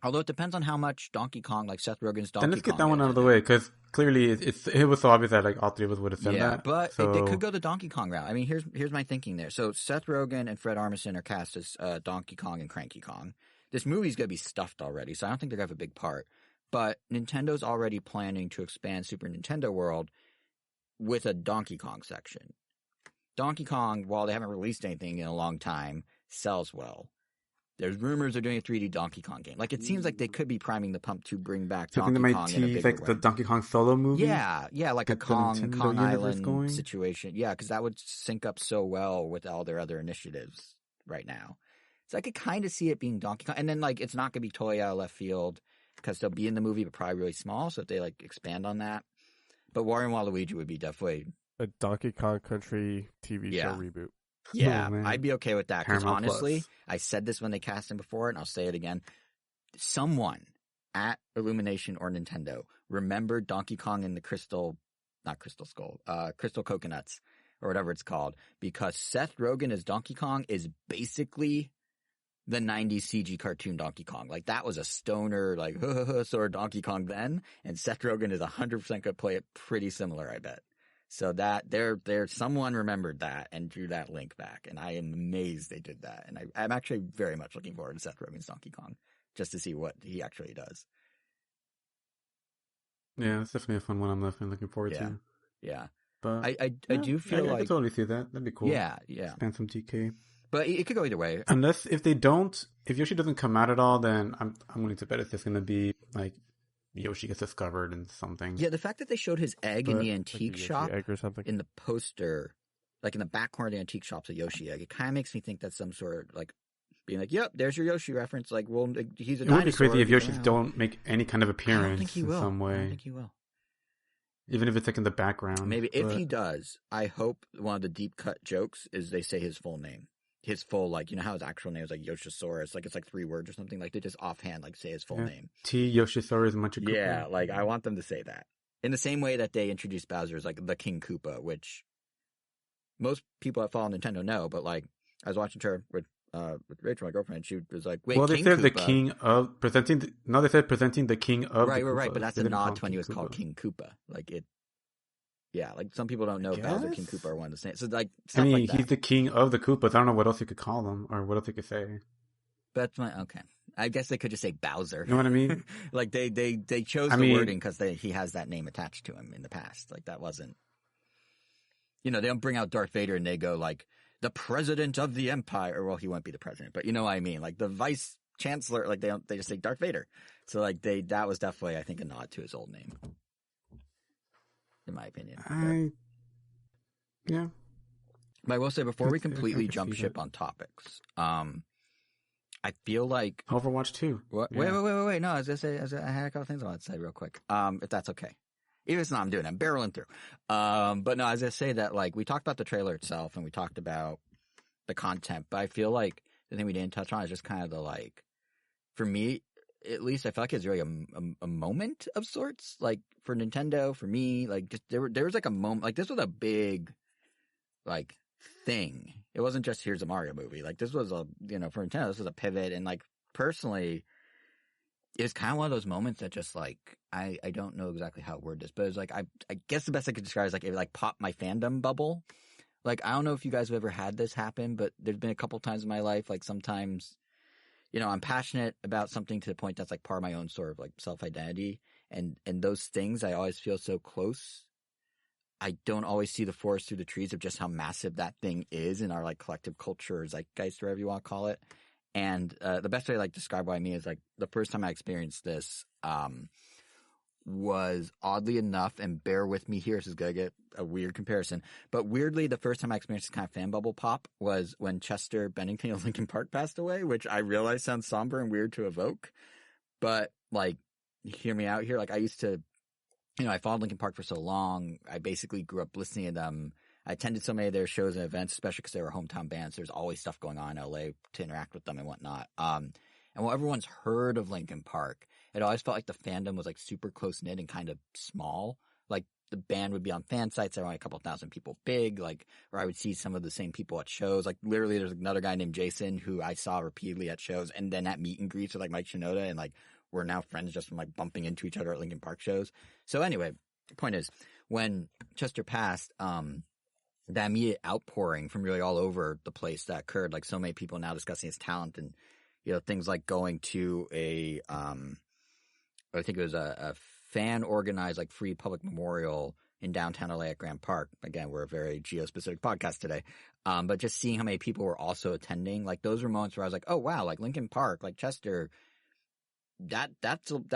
Although it depends on how much Donkey Kong, like Seth Rogen's Donkey Kong. Then let's get that one out of the way, because clearly it was so obvious that like all three of us would have said that. Yeah, but they could go the Donkey Kong route. I mean, here's my thinking there. So Seth Rogen and Fred Armisen are cast as Donkey Kong and Cranky Kong. This movie's going to be stuffed already, so I don't think they're going to have a big part. But Nintendo's already planning to expand Super Nintendo World with a Donkey Kong section. Donkey Kong, while they haven't released anything in a long time, sells well. There's rumors they're doing a 3D Donkey Kong game. Like, it seems like they could be priming the pump to bring back Donkey Kong in a bigger way. The Donkey Kong solo movie? Yeah, like a Kong Island situation. Yeah, because that would sync up so well with all their other initiatives right now. So I could kind of see it being Donkey Kong. And then, like, it's not going to be totally out of left field because they'll be in the movie, but probably really small. So if they, like, expand on that. But Wario and Waluigi would be definitely a Donkey Kong Country TV show reboot. Yeah, oh, I'd be okay with that. Because honestly, Plus. I said this when they cast him before, and I'll say it again. Someone at Illumination or Nintendo remembered Donkey Kong and the Crystal Coconuts, or whatever it's called, because Seth Rogen as Donkey Kong is basically the 90s CG cartoon Donkey Kong. Like, that was a stoner, like, sort of Donkey Kong then, and Seth Rogen is 100% going to play it pretty similar, I bet. So that someone remembered that and drew that link back, and I am amazed they did that. And I'm actually very much looking forward to Seth Rogen's Donkey Kong, just to see what he actually does. Yeah, it's definitely a fun one. I'm definitely looking forward to. Yeah, but I do feel like I can totally see that. That'd be cool. Yeah. Expand some DK, but it could go either way. Unless if Yoshi doesn't come out at all, then I'm willing to bet it's just going to be like Yoshi gets discovered in something. Yeah, the fact that they showed his egg in the antique shop egg or something in the poster, like in the back corner of the antique shop's a Yoshi egg. It kind of makes me think that's some sort of like being like, "Yep, there's your Yoshi reference." Like, well, he's a dinosaur. It would be crazy if Yoshis don't make any kind of appearance I don't think he will. in some way. I don't think he will. Even if it's like in the background. Maybe if he does, I hope one of the deep cut jokes is they say his full name. His full, like, you know how his actual name is like Yoshisaurus, like it's like 3 words or something. Like they just offhand like say his full name. T Yoshisaurus Munchakoopa. Yeah, like I want them to say that in the same way that they introduced Bowser as like the King Koopa, which most people that follow Nintendo know. But like I was watching her with Rachel, my girlfriend, she was like, "Wait, well, they King said Koopa. The king of presenting. They said presenting the king of. Right. But that's a nod to when he was called King Koopa. Like it. Yeah, like some people don't know Bowser, King Koopa are one of the same. So like, stuff like that. He's the king of the Koopas. I don't know what else you could call him or what else you could say. That's okay. I guess they could just say Bowser. You know what I mean? Like they chose the wording because he has that name attached to him in the past. Like that wasn't, they don't bring out Darth Vader and they go like the president of the empire. Well, he won't be the president, but you know what I mean? Like the vice chancellor. Like they just say Darth Vader. So like that was definitely, I think, a nod to his old name. In my opinion. Yeah. But I will say, before we completely jump ship on topics, I feel like Overwatch 2. What? Yeah. Wait. No, I was gonna say, I had a couple things I wanted to say real quick. If that's okay. Even if it's not, I'm doing it. I'm barreling through. But no, I was gonna say that, like, we talked about the trailer itself and we talked about the content, but I feel like the thing we didn't touch on is just kind of the, like, for me, at least I feel like it's really a moment of sorts, like for Nintendo, for me, like just there was like a moment, like this was a big, like, thing. It wasn't just here's a Mario movie. Like this was for Nintendo, this was a pivot. And like personally, it was kind of one of those moments that just like, I don't know exactly how to word this, but it was like, I guess the best I could describe is like, it like popped my fandom bubble. Like, I don't know if you guys have ever had this happen, but there's been a couple times in my life, like sometimes, I'm passionate about something to the point that's like part of my own sort of like self-identity. And those things, I always feel so close. I don't always see the forest through the trees of just how massive that thing is in our like collective culture or zeitgeist, or whatever you want to call it. And the best way I like to describe what I mean is like the first time I experienced this was oddly enough, and bear with me here, this is going to get a weird comparison, but weirdly, the first time I experienced this kind of fan bubble pop was when Chester Bennington of Linkin Park passed away, which I realize sounds somber and weird to evoke, but like, hear me out here. Like I used to, I followed Linkin Park for so long. I basically grew up listening to them. I attended so many of their shows and events, especially because they were hometown bands. There's always stuff going on in LA to interact with them and whatnot. And while everyone's heard of Linkin Park, it always felt like the fandom was like super close knit and kind of small. Like the band would be on fan sites that were only a couple thousand people big, like, or I would see some of the same people at shows. Like literally there's another guy named Jason who I saw repeatedly at shows and then at meet and greets with like Mike Shinoda, and like we're now friends just from like bumping into each other at Linkin Park shows. So anyway, the point is, when Chester passed, that immediate outpouring from really all over the place that occurred, like so many people now discussing his talent, and things like going to I think it was a fan organized like free public memorial in downtown LA at Grant Park. Again, we're a very geo-specific podcast today. But just seeing how many people were also attending, like those were moments where I was like, oh wow, like Linkin Park, like Chester, that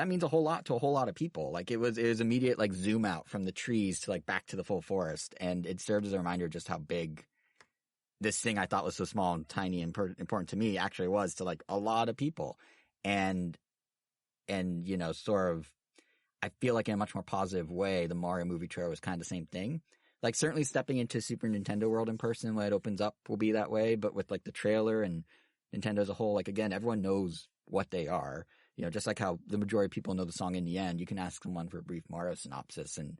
means a whole lot to a whole lot of people. Like it was immediate like zoom out from the trees to like back to the full forest. And it served as a reminder just how big this thing I thought was so small and tiny and important to me actually was to like a lot of people. And sort of, I feel like in a much more positive way, the Mario movie trailer was kind of the same thing. Like certainly stepping into Super Nintendo world in person when it opens up will be that way, but with like the trailer and Nintendo as a whole, like again, everyone knows what they are. Just like how the majority of people know the song In the End, you can ask someone for a brief Mario synopsis and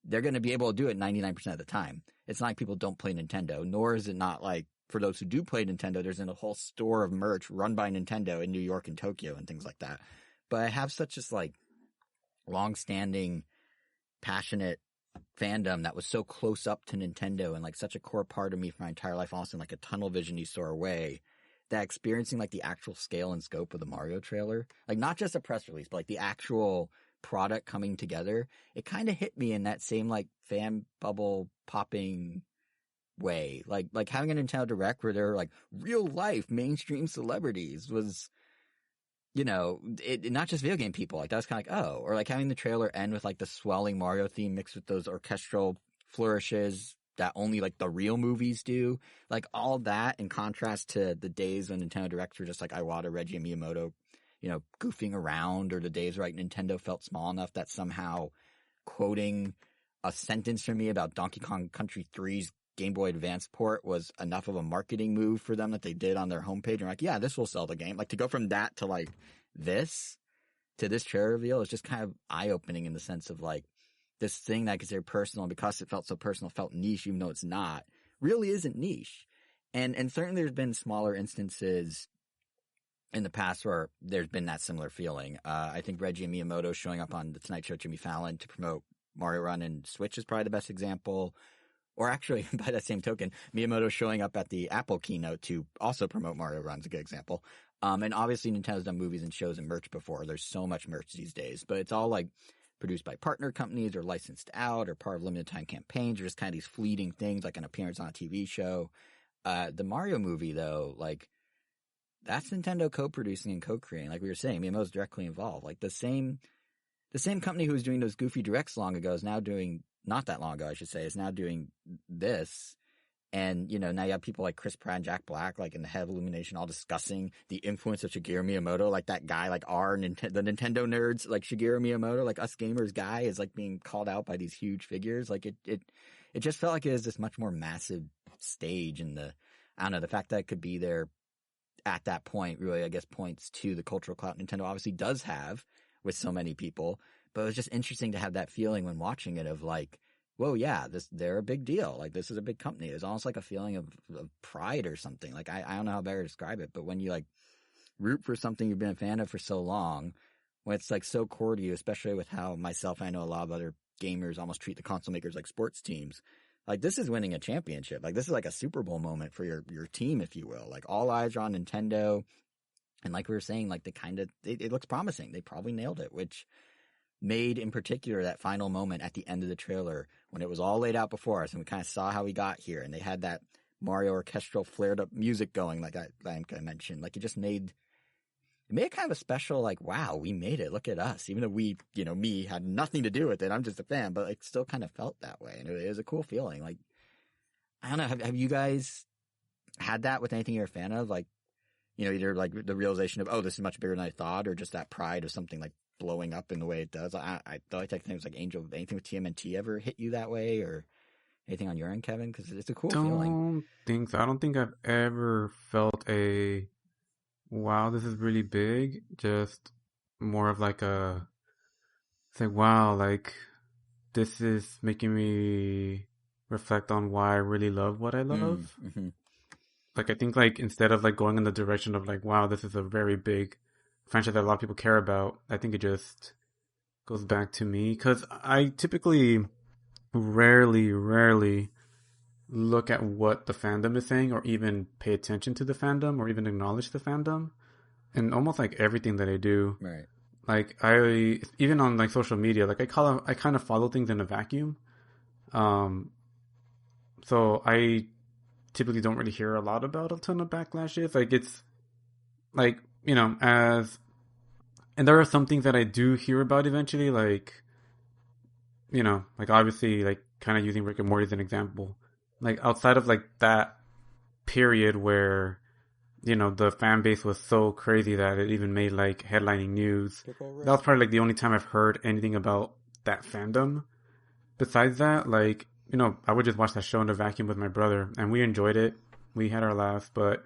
they're going to be able to do it 99% of the time. It's not like people don't play Nintendo, nor is it not like for those who do play Nintendo, there's a whole store of merch run by Nintendo in New York and Tokyo and things like that. But I have such this like long-standing, passionate fandom that was so close up to Nintendo and like such a core part of me for my entire life, almost in like a tunnel vision-y sort of way, that experiencing like the actual scale and scope of the Mario trailer, like not just a press release, but like the actual product coming together, it kind of hit me in that same like fan bubble popping way. Like having a Nintendo Direct where there were like real life mainstream celebrities was, it not just video game people. Like that was kind of like, oh, or like having the trailer end with like the swelling Mario theme mixed with those orchestral flourishes that only like the real movies do. Like all that in contrast to the days when Nintendo Directs were just like Iwata, Reggie, and Miyamoto, goofing around, or the days where like Nintendo felt small enough that somehow quoting a sentence from me about Donkey Kong Country 3's Game Boy Advance port was enough of a marketing move for them that they did on their homepage. And like, yeah, this will sell the game. Like to go from that to like this to this trailer reveal is just kind of eye-opening in the sense of like this thing that is very personal, and because it felt so personal, felt niche, even though it's not, really isn't niche. And certainly there's been smaller instances in the past where there's been that similar feeling. I think Reggie and Miyamoto showing up on The Tonight Show with Jimmy Fallon to promote Mario Run and Switch is probably the best example. Or actually, by that same token, Miyamoto showing up at the Apple keynote to also promote Mario Run is a good example. And obviously Nintendo's done movies and shows and merch before. There's so much merch these days, but it's all like produced by partner companies or licensed out or part of limited time campaigns or just kind of these fleeting things like an appearance on a TV show. The Mario movie though, like that's Nintendo co-producing and co-creating. Like we were saying, Miyamoto's directly involved. Like the same company who was doing those goofy directs long ago is now doing, not that long ago, I should say, is now doing this. And, now you have people like Chris Pratt and Jack Black, like in the head of Illumination, all discussing the influence of Shigeru Miyamoto, like that guy, like the Nintendo nerds, like Shigeru Miyamoto, like us gamers guy is like being called out by these huge figures. Like it just felt like it was this much more massive stage, and the fact that it could be there at that point really, I guess, points to the cultural clout Nintendo obviously does have with so many people. But it was just interesting to have that feeling when watching it of like, whoa, yeah, they're a big deal. Like this is a big company. It's almost like a feeling of pride or something. Like I don't know how better to describe it, but when you like root for something you've been a fan of for so long, when it's like so core to you, especially with how myself, I know a lot of other gamers almost treat the console makers like sports teams. Like this is winning a championship. Like this is like a Super Bowl moment for your team, if you will. Like all eyes are on Nintendo. And like we were saying, like it looks promising. They probably nailed it, which made in particular that final moment at the end of the trailer when it was all laid out before us and we kind of saw how we got here, and they had that Mario orchestral flared up music going like I mentioned. Like it made it kind of a special, like, wow, we made it. Look at us. Even though we, me had nothing to do with it. I'm just a fan, but it still kind of felt that way. And it was a cool feeling. Like, I don't know. Have you guys had that with anything you're a fan of? Like, either like the realization of, oh, this is much bigger than I thought, or just that pride of something like blowing up in the way it does. I like things like Angel. Anything with TMNT ever hit you that way, or anything on your end, Kevin? Because it's a cool feeling. Don't think so. I don't think I've ever felt a wow, this is really big. Just more of like it's like, wow, like this is making me reflect on why I really love what I love. Mm-hmm. Like I think like instead of like going in the direction of like, wow, this is a very big franchise that a lot of people care about, I think it just goes back to me because I typically rarely look at what the fandom is saying or even pay attention to the fandom or even acknowledge the fandom. And almost like everything that I do, Right. like I even on like social media, like I kind of follow things in a vacuum. Um, so I typically don't really hear a lot about a ton of backlashes. Like it's like as and there are some things that I do hear about eventually, like like obviously like kind of using Rick and Morty as an example. Like outside of like that period where the fan base was so crazy that it even made like headlining news. That was probably like the only time I've heard anything about that fandom. Besides that, like, I would just watch that show in a vacuum with my brother and we enjoyed it. We had our laughs, but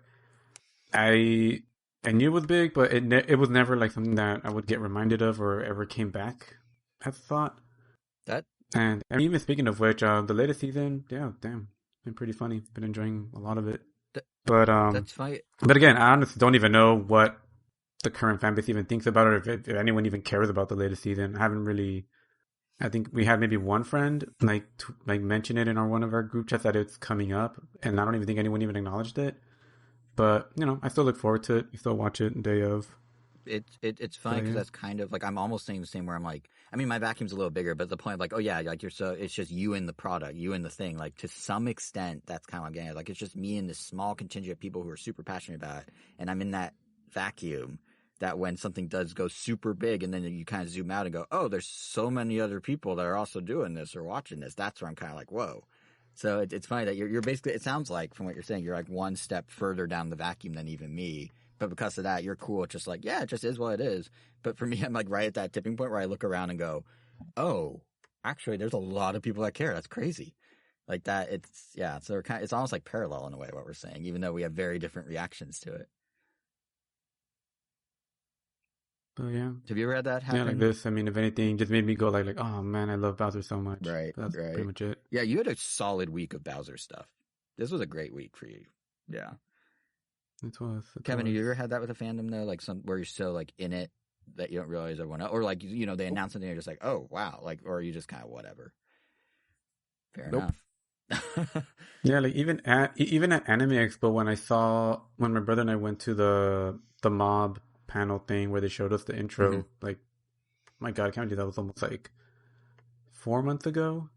I I knew it was big, but it was never like something that I would get reminded of or ever came back as a thought. That And I mean, even speaking of which, the latest season, yeah, damn, been pretty funny. Been enjoying a lot of it. that But that's fine. again, I honestly don't even know what the current fan base even thinks about it, or if anyone even cares about the latest season. I haven't really. I think we had maybe one friend like mention it in one of our group chats that it's coming up, and I don't even think anyone even acknowledged it. But I still look forward to it. You still watch it day of. It's funny But because yeah, that's kind of like I'm almost saying the same where I'm like, I mean, my vacuum's a little bigger, but the point of like, oh yeah, like it's just you and the product, you and the thing. Like to some extent, that's kind of what I'm getting at. Like it's just me and this small contingent of people who are super passionate about it, and I'm in that vacuum. That when something does go super big, and then you kind of zoom out and go, oh, there's so many other people that are also doing this or watching this. That's where I'm kind of like, whoa. So it's funny that you're basically. It sounds like from what you're saying, you're like one step further down the vacuum than even me. But because of that, you're cool. It's just like, yeah, it just is what it is. But for me, I'm like right at that tipping point where I look around and go, oh, actually, there's a lot of people that care. That's crazy. Like that. Yeah. So it's almost like parallel in a way what we're saying, even though we have very different reactions to it. but yeah, Have you ever had that yeah, like happen? this. I mean, if anything, just made me go like, oh man, I love Bowser so much. Right. But that's Right. pretty much it. Yeah. You had a solid week of Bowser stuff. This was a great week for you. Yeah. It was. Kevin, have you ever had that with a fandom though? Like where you're so like in it that you don't realize everyone else, or like they announce something and you're just like, oh wow, like, or are you just kind of whatever? Fair Nope. enough. Yeah, like even at Anime Expo when my brother and I went to the mob panel thing where they showed us the intro, like my God, I can't believe that was almost like 4 months ago.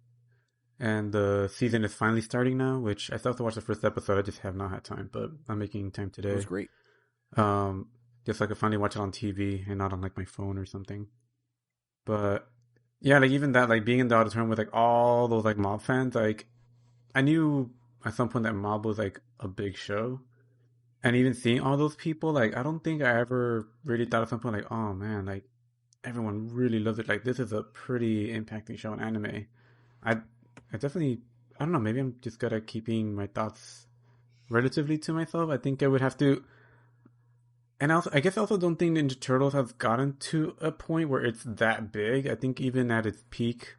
And the season is finally starting now, which I still have to watch the first episode. I just have not had time, but I'm making time today. It was great. Just so I could finally watch it on TV and not on like my phone or something. But yeah, like even that, like being in the auditorium with like all those like mob fans, like I knew at some point that mob was like a big show. And even seeing all those people, like I don't think I ever really thought at some point like, oh man, like everyone really loves it. Like this is a pretty impacting show in anime. I I definitely I don't know, maybe I'm just good at keeping my thoughts relatively to myself. I think I would have to and also I guess I also don't think Ninja Turtles has gotten to a point where it's that big. I think even at its peak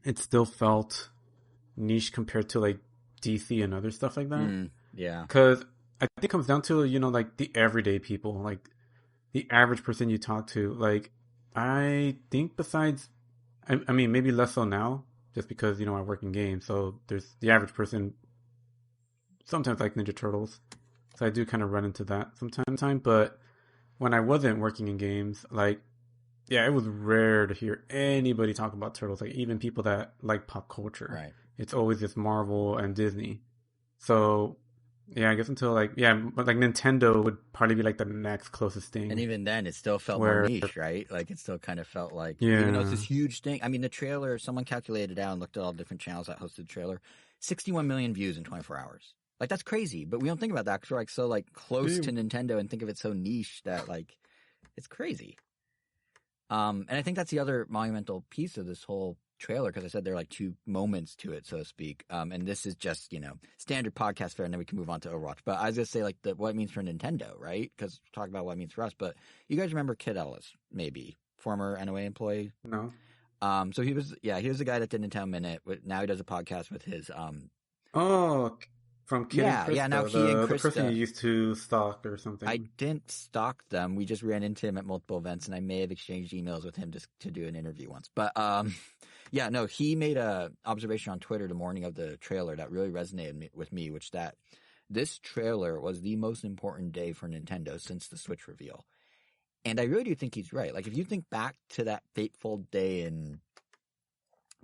it still felt niche compared to like DC and other stuff like that. Yeah. Because I think it comes down to like the everyday people, like the average person you talk to. Like I think besides, I mean maybe less so now, just because I work in games. So there's the average person sometimes like Ninja Turtles, so I do kind of run into that sometimes. But when I wasn't working in games, like yeah, it was rare to hear anybody talk about turtles. Like even people that like pop culture, Right. it's always just Marvel and Disney. So yeah, I guess until like but like Nintendo would probably be like the next closest thing. And even then, it still felt more Where niche, right? Like it still kind of felt like, yeah, even though it's this huge thing. I mean, the trailer. Someone calculated out and looked at all the different channels that hosted the trailer. 61 million views in 24 hours. Like that's crazy, but we don't think about that because we're like so like close to Nintendo and think of it so niche that like it's crazy. And I think that's the other monumental piece of this whole trailer because I said there are like two moments to it, so to speak. And this is just, standard podcast fare, and then we can move on to Overwatch. But I was going to say, like, what it means for Nintendo, right? Because talk about what it means for us. But you guys remember Kid Ellis, maybe? Former NOA employee? No. So he was the guy that did Nintendo Minute. Now he does a podcast with his, Oh, from Kid and Krista, now he and the person Krista. you used to stalk or something. I didn't stalk them. We just ran into him at multiple events, and I may have exchanged emails with him just to do an interview once. But he made a observation on Twitter the morning of the trailer that really resonated with me, which that this trailer was the most important day for Nintendo since the Switch reveal. And I really do think he's right. Like, if you think back to that fateful day in,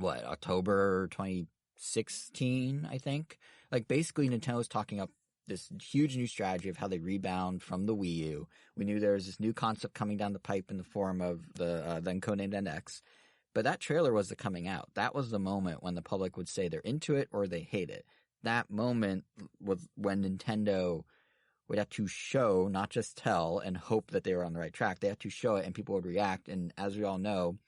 October 2016, I think? Like, basically, Nintendo was talking up this huge new strategy of how they rebound from the Wii U. We knew there was this new concept coming down the pipe in the form of the then codenamed NX. But that trailer was the coming out. That was the moment when the public would say they're into it or they hate it. That moment was when Nintendo would have to show, not just tell, and hope that they were on the right track. They had to show it, and people would react. And as we all know,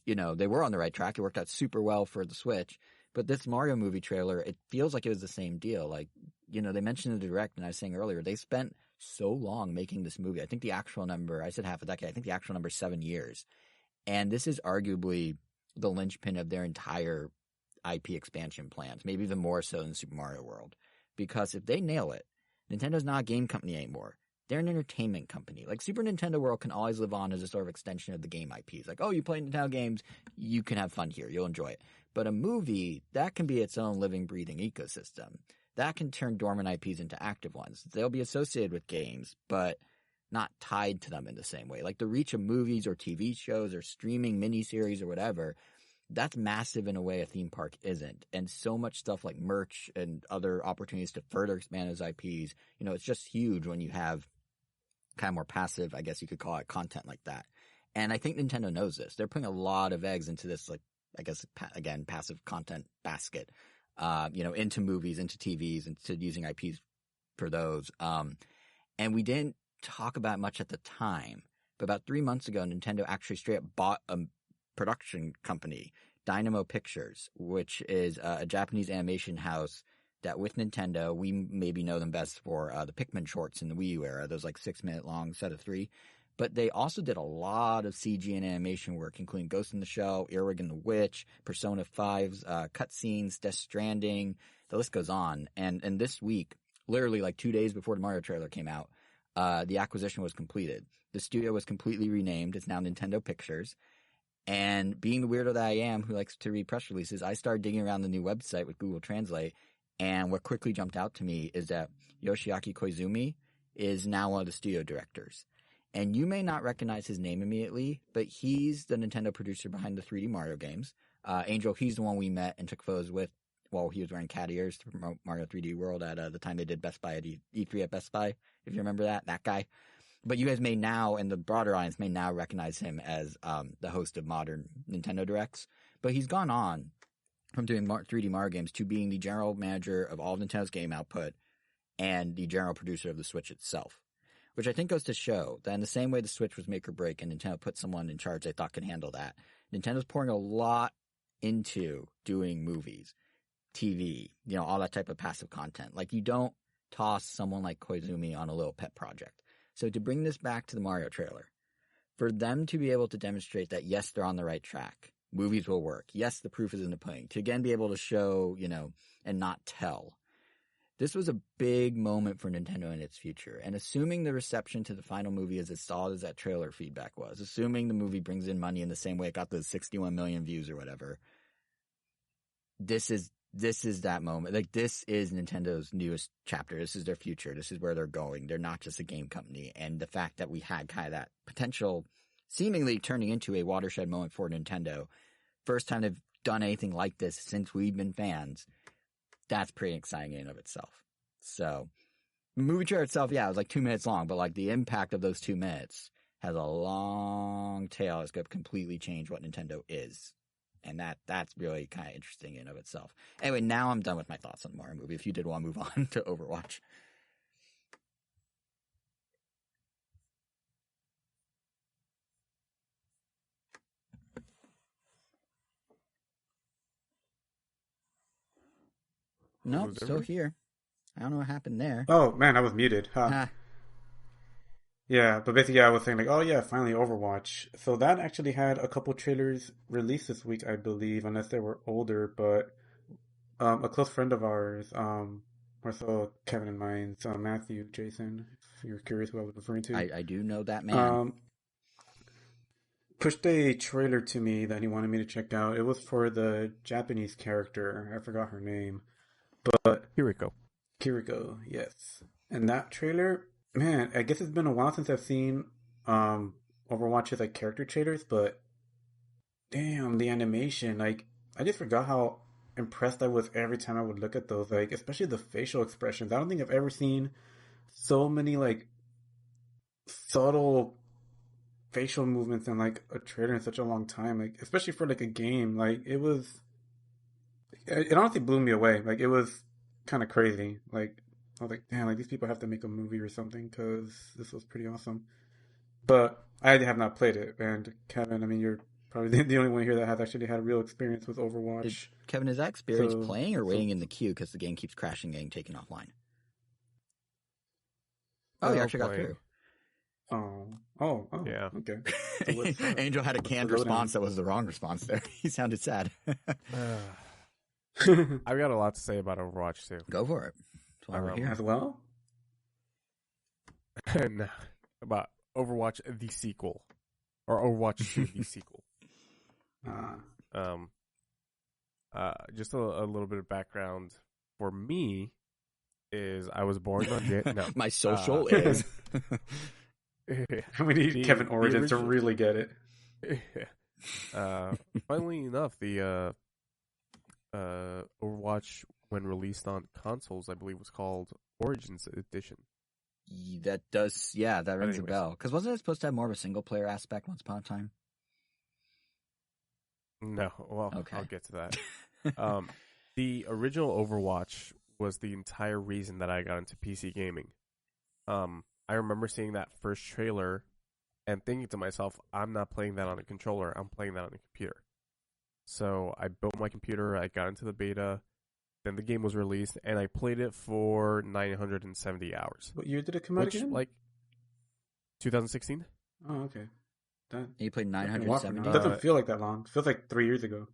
they were on the right track. It worked out super well for the Switch. But this Mario movie trailer, it feels like it was the same deal. Like, they mentioned in the direct, and I was saying earlier, they spent so long making this movie. I think the actual number, I said half a decade, I think the actual number is 7 years. And this is arguably the linchpin of their entire IP expansion plans, maybe even more so than Super Mario World. Because if they nail it, Nintendo's not a game company anymore. They're an entertainment company. Like, Super Nintendo World can always live on as a sort of extension of the game IPs. Like, oh, you play Nintendo games, you can have fun here. You'll enjoy it. But a movie, that can be its own living, breathing ecosystem. That can turn dormant IPs into active ones. They'll be associated with games, but not tied to them in the same way. Like, the reach of movies or TV shows or streaming miniseries or whatever, that's massive in a way a theme park isn't. And so much stuff like merch and other opportunities to further expand those IPs, it's just huge when you have kind of more passive, I guess you could call it, content like that. And I think Nintendo knows this. They're putting a lot of eggs into this, like, I guess, again, passive content basket, into movies, into TVs, into using IPs for those. And we didn't talk about it much at the time, but about 3 months ago, Nintendo actually straight up bought a production company, Dynamo Pictures, which is a Japanese animation house that with Nintendo, we maybe know them best for the Pikmin shorts in the Wii U era, those like 6-minute long set of 3. But they also did a lot of CG and animation work, including Ghost in the Shell, Earwig and the Witch, Persona 5's cutscenes, Death Stranding, the list goes on. And this week, literally like 2 days before the Mario trailer came out, the acquisition was completed. The studio was completely renamed. It's now Nintendo Pictures. And being the weirdo that I am who likes to read press releases, I started digging around the new website with Google Translate. And what quickly jumped out to me is that Yoshiaki Koizumi is now one of the studio directors. And you may not recognize his name immediately, but he's the Nintendo producer behind the 3D Mario games. Angel, he's the one we met and took photos with while he was wearing cat ears to promote Mario 3D World at the time they did Best Buy at E3 at Best Buy, if you remember that guy. But you guys may now, and the broader audience may now recognize him as the host of modern Nintendo Directs. But he's gone on from doing 3D Mario games to being the general manager of all of Nintendo's game output and the general producer of the Switch itself. Which I think goes to show that in the same way the Switch was make or break and Nintendo put someone in charge they thought could handle that, Nintendo's pouring a lot into doing movies, TV, all that type of passive content. Like, you don't toss someone like Koizumi on a little pet project. So to bring this back to the Mario trailer, for them to be able to demonstrate that, yes, they're on the right track, movies will work, yes, the proof is in the pudding, to again be able to show, and not tell. This was a big moment for Nintendo in its future, and assuming the reception to the final movie is as solid as that trailer feedback was, assuming the movie brings in money in the same way it got those 61 million views or whatever, this is that moment. Like, this is Nintendo's newest chapter. This is their future. This is where they're going. They're not just a game company, and the fact that we had kind of that potential seemingly turning into a watershed moment for Nintendo, first time they've done anything like this since we've been fans, that's pretty exciting in and of itself. So, the movie trailer itself, yeah, it was like 2 minutes long, but like the impact of those 2 minutes has a long tail. It's going to completely change what Nintendo is. And that's really kind of interesting in and of itself. Anyway, now I'm done with my thoughts on the Mario movie. If you did want to move on to Overwatch. Nope, Was it still ever? here. I don't know what happened there. Oh man, I was muted. Huh. Ah, Yeah, but basically, I was saying like, oh yeah, finally Overwatch. So that actually had a couple trailers released this week, I believe, unless they were older. But a close friend of ours, or so Kevin and mine, so Matthew, Jason, if you're curious who I was referring to, I do know that man. um, pushed a trailer to me that he wanted me to check out. It was for the Japanese character. I forgot her name, but Kiriko. Kiriko, yes. And that trailer, man, I guess it's been a while since I've seen um Overwatch's like character trailers, but damn, the animation, like I just forgot how impressed I was every time I would look at those, like especially the facial expressions. I don't think I've ever seen so many like subtle facial movements in like a trailer in such a long time. Like especially for like a game. Like it honestly blew me away. Like it was kind of crazy. Like I was like, damn, like these people have to make a movie or something because this was pretty awesome. But I have not played it, and Kevin, I mean, you're probably the only one here that has actually had a real experience with Overwatch. Kevin, is that experience So, playing or so waiting in the queue because the game keeps crashing and getting taken offline? Oh, you Oh, actually got playing. through. oh, Yeah. okay. So Angel had a what's the canned lowdown? response that was the wrong response there. He sounded sad. I've got a lot to say about Overwatch too. Go for it. That's why we're here. As well. No, about Overwatch the sequel, or Overwatch 2 the sequel. Uh, Just a little bit of background for me is I was born on no. My social is. we need Kevin Origins to really get it. Funnily enough, the Overwatch when released on consoles, I believe was called Origins Edition. That does, yeah, that rings a Anyways. bell. Because wasn't it supposed to have more of a single player aspect once upon a time? No, well, Okay. I'll get to that. The original Overwatch was the entire reason that I got into PC gaming. I remember seeing that first trailer and thinking to myself, I'm not playing that on a controller, I'm playing that on a computer. So I built my computer, I got into the beta, then the game was released, and I played it for 970 hours. What year did it come out Which, again? like, 2016? Oh, okay. That You played that's been a 970? while now. It doesn't feel like that long. It feels like 3 years ago,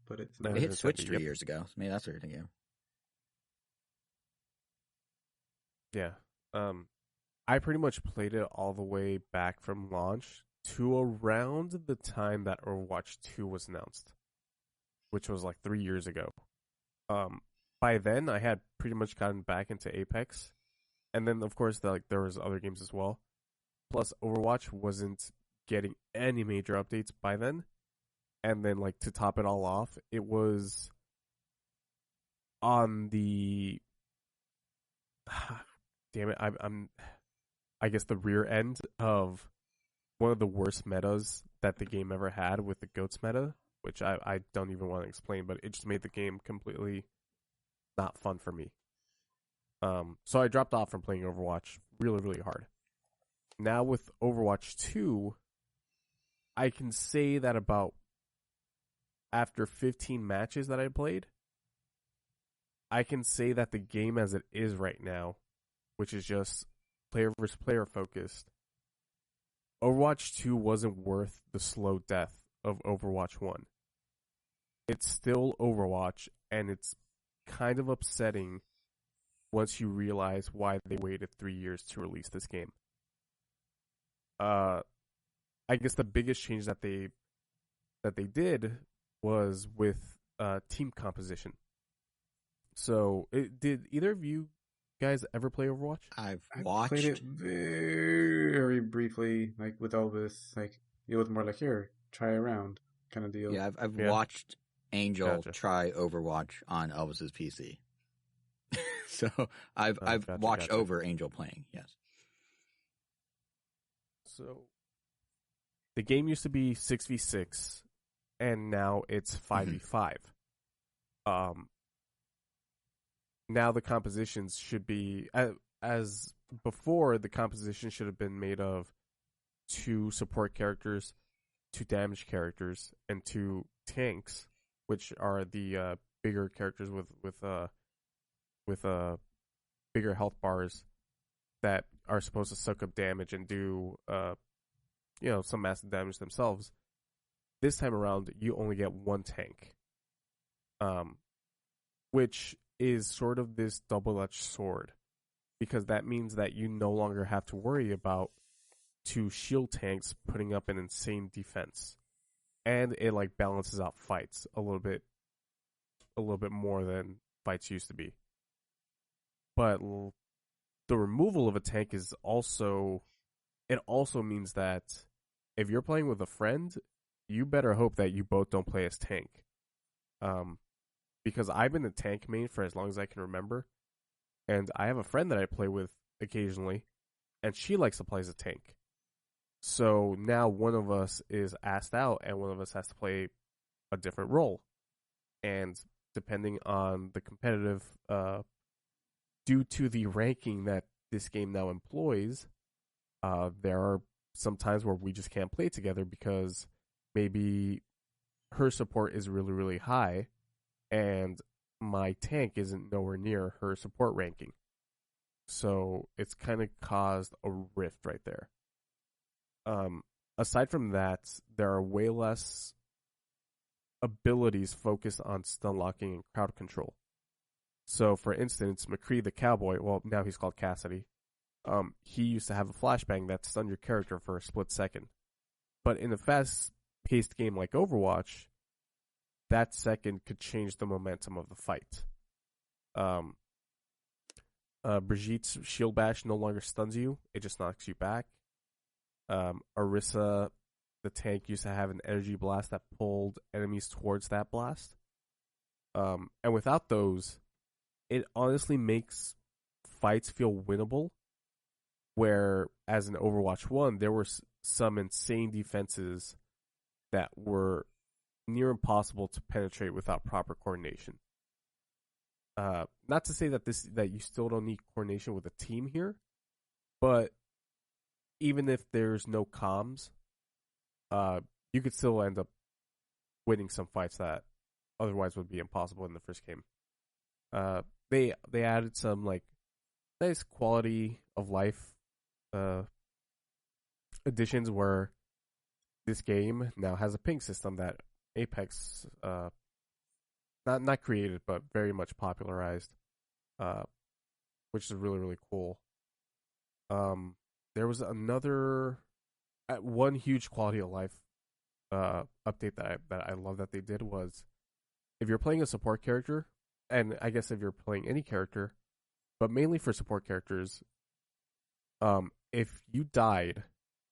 but it's No. It hit Switch 970, 3 yep. years ago. So maybe that's what you're thinking. Yeah. I pretty much played it all the way back from launch to around the time that Overwatch 2 was announced, which was like 3 years ago. By then, I had pretty much gotten back into Apex, and then of course there was other games as well. Plus, Overwatch wasn't getting any major updates by then, and then like to top it all off, it was on the damn it, I guess the rear end of one of the worst metas that the game ever had with the GOATS meta, which I don't even want to explain, but it just made the game completely not fun for me. So I dropped off from playing Overwatch really, really hard. Now with Overwatch 2, I can say that about after 15 matches that I played, I can say that the game as it is right now, which is just player versus player focused, Overwatch 2 wasn't worth the slow death of Overwatch 1. It's still Overwatch, and it's kind of upsetting once you realize why they waited 3 years to release this game. I guess the biggest change that they did was with team composition. So, did either of you guys ever play Overwatch? I've I watched. played it very briefly, like with Elvis. Like it was more like here, try around kind of deal. Yeah, I've Yeah. watched Angel Gotcha. try Overwatch on Elvis's PC. So I've Gotcha, watched gotcha. over Angel playing. Yes. So, the game used to be 6v6, and now it's 5v5. Now the compositions should be, as before, the composition should have been made of 2 support characters, 2 damage characters, and 2 tanks, which are the bigger characters with with bigger health bars that are supposed to soak up damage and do some massive damage themselves. This time around, you only get one tank, which is sort of this double-edged sword, because that means that you no longer have to worry about two shield tanks putting up an insane defense, and it like balances out fights a little bit more than fights used to be. But the removal of a tank is also means that if you're playing with a friend, you better hope that you both don't play as tank. Because I've been a tank main for as long as I can remember, and I have a friend that I play with occasionally, and she likes to play as a tank. So now one of us is asked out, and one of us has to play a different role. And depending on the competitive, due to the ranking that this game now employs, there are some times where we just can't play together because maybe her support is really, really high, and my tank isn't nowhere near her support ranking. So it's kind of caused a rift right there. Aside from that, there are way less abilities focused on stun locking and crowd control. So, for instance, McCree the cowboy, well, now he's called Cassidy, he used to have a flashbang that stunned your character for a split second. But in a fast-paced game like Overwatch, that second could change the momentum of the fight. Brigitte's shield bash no longer stuns you, it just knocks you back. Orisa, the tank, used to have an energy blast that pulled enemies towards that blast. And without those, it honestly makes fights feel winnable, where, as in Overwatch 1, there were some insane defenses that were near impossible to penetrate without proper coordination. Not to say that you still don't need coordination with a team here, but even if there's no comms, you could still end up winning some fights that otherwise would be impossible in the first game. They added some like nice quality of life additions where this game now has a ping system that Apex not created but very much popularized, which is really, really cool. There was another one huge quality of life update that I love that they did was, if you're playing a support character, and I guess if you're playing any character, but mainly for support characters, if you died,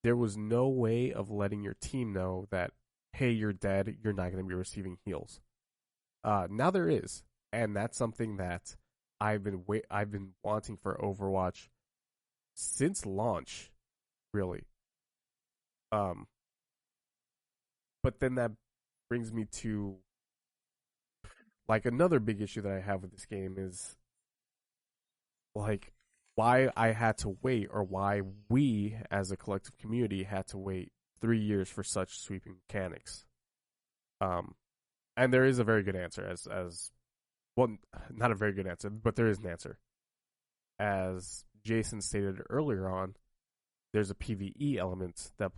there was no way of letting your team know that, hey, you're dead, you're not going to be receiving heals. Now there is, and that's something that I've been wanting for Overwatch since launch, really. But then that brings me to like another big issue that I have with this game is like why I had to wait, or why we as a collective community had to wait 3 years for such sweeping mechanics. And there is a very good answer as well, not a very good answer, but there is an answer. As Jason stated earlier on, there's a PvE element that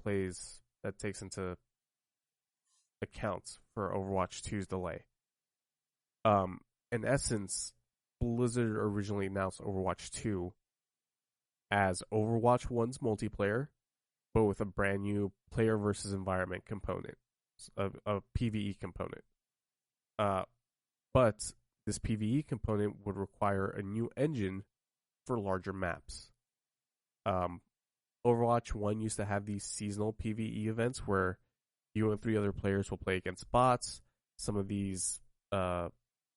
takes into account for Overwatch 2's delay. In essence, Blizzard originally announced Overwatch 2 as Overwatch 1's multiplayer, but with a brand new player versus environment component, a PvE component. But this PvE component would require a new engine for larger maps. Overwatch 1 used to have these seasonal PvE events where you and 3 other players will play against bots. Some of these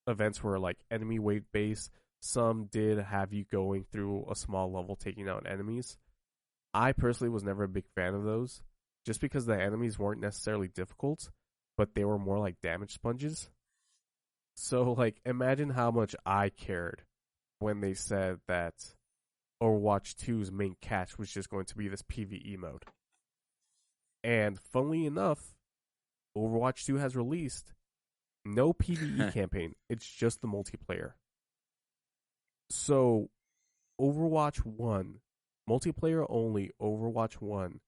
events were like enemy wave based. Some did have you going through a small level taking out enemies. I personally was never a big fan of those, just because the enemies weren't necessarily difficult, but they were more like damage sponges. So like imagine how much I cared when they said that Overwatch 2's main catch was just going to be this PvE mode. And funnily enough, Overwatch 2 has released no PvE campaign. It's just the multiplayer. So Overwatch 1, multiplayer only Overwatch 1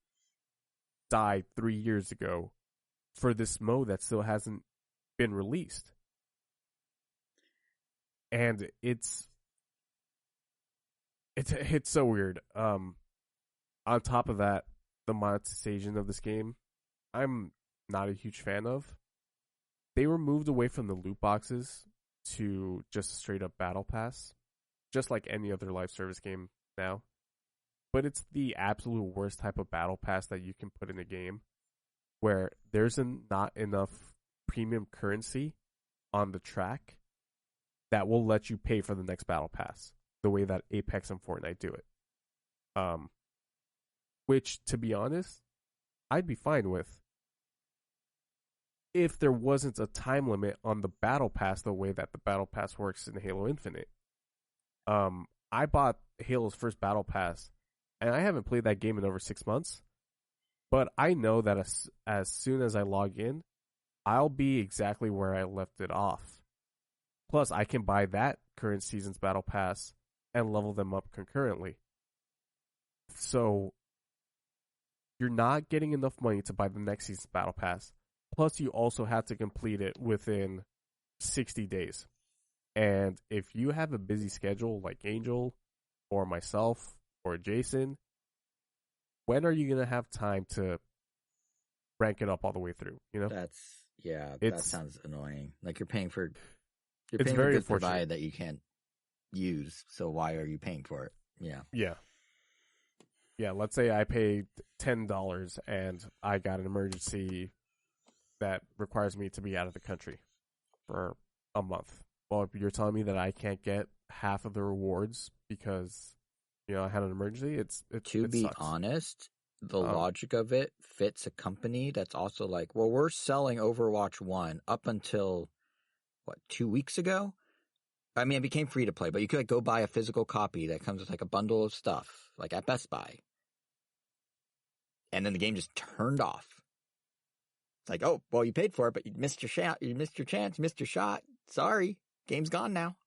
died 3 years ago for this mode that still hasn't been released. And it's so weird. On top of that, the monetization of this game, I'm not a huge fan of. They were moved away from the loot boxes to just a straight up battle pass, just like any other live service game now. But it's the absolute worst type of battle pass that you can put in a game, where there's not enough premium currency on the track that will let you pay for the next battle pass, the way that Apex and Fortnite do it. Which, to be honest, I'd be fine with if there wasn't a time limit on the battle pass the way that the battle pass works in Halo Infinite. I bought Halo's first battle pass, and I haven't played that game in over 6 months, but I know that as soon as I log in, I'll be exactly where I left it off. Plus, I can buy that current season's battle pass and level them up concurrently. So, you're not getting enough money to buy the next season's battle pass. Plus, you also have to complete it within 60 days. And if you have a busy schedule like Angel or myself or Jason, when are you going to have time to rank it up all the way through? You know, that sounds annoying. Like you're paying for it's very goods unfortunate provided that you can't use. So why are you paying for it? Yeah. Let's say I paid $10 and I got an emergency that requires me to be out of the country for a month. Well, you're telling me that I can't get half of the rewards because, I had an emergency? To be honest, the logic of it fits a company that's also like, well, we're selling Overwatch 1 up until, 2 weeks ago? I mean, it became free to play, but you could go buy a physical copy that comes with a bundle of stuff, like at Best Buy. And then the game just turned off. It's like, oh, well, you paid for it, but you missed your shot. You missed your chance, missed your shot. Sorry, game's gone now.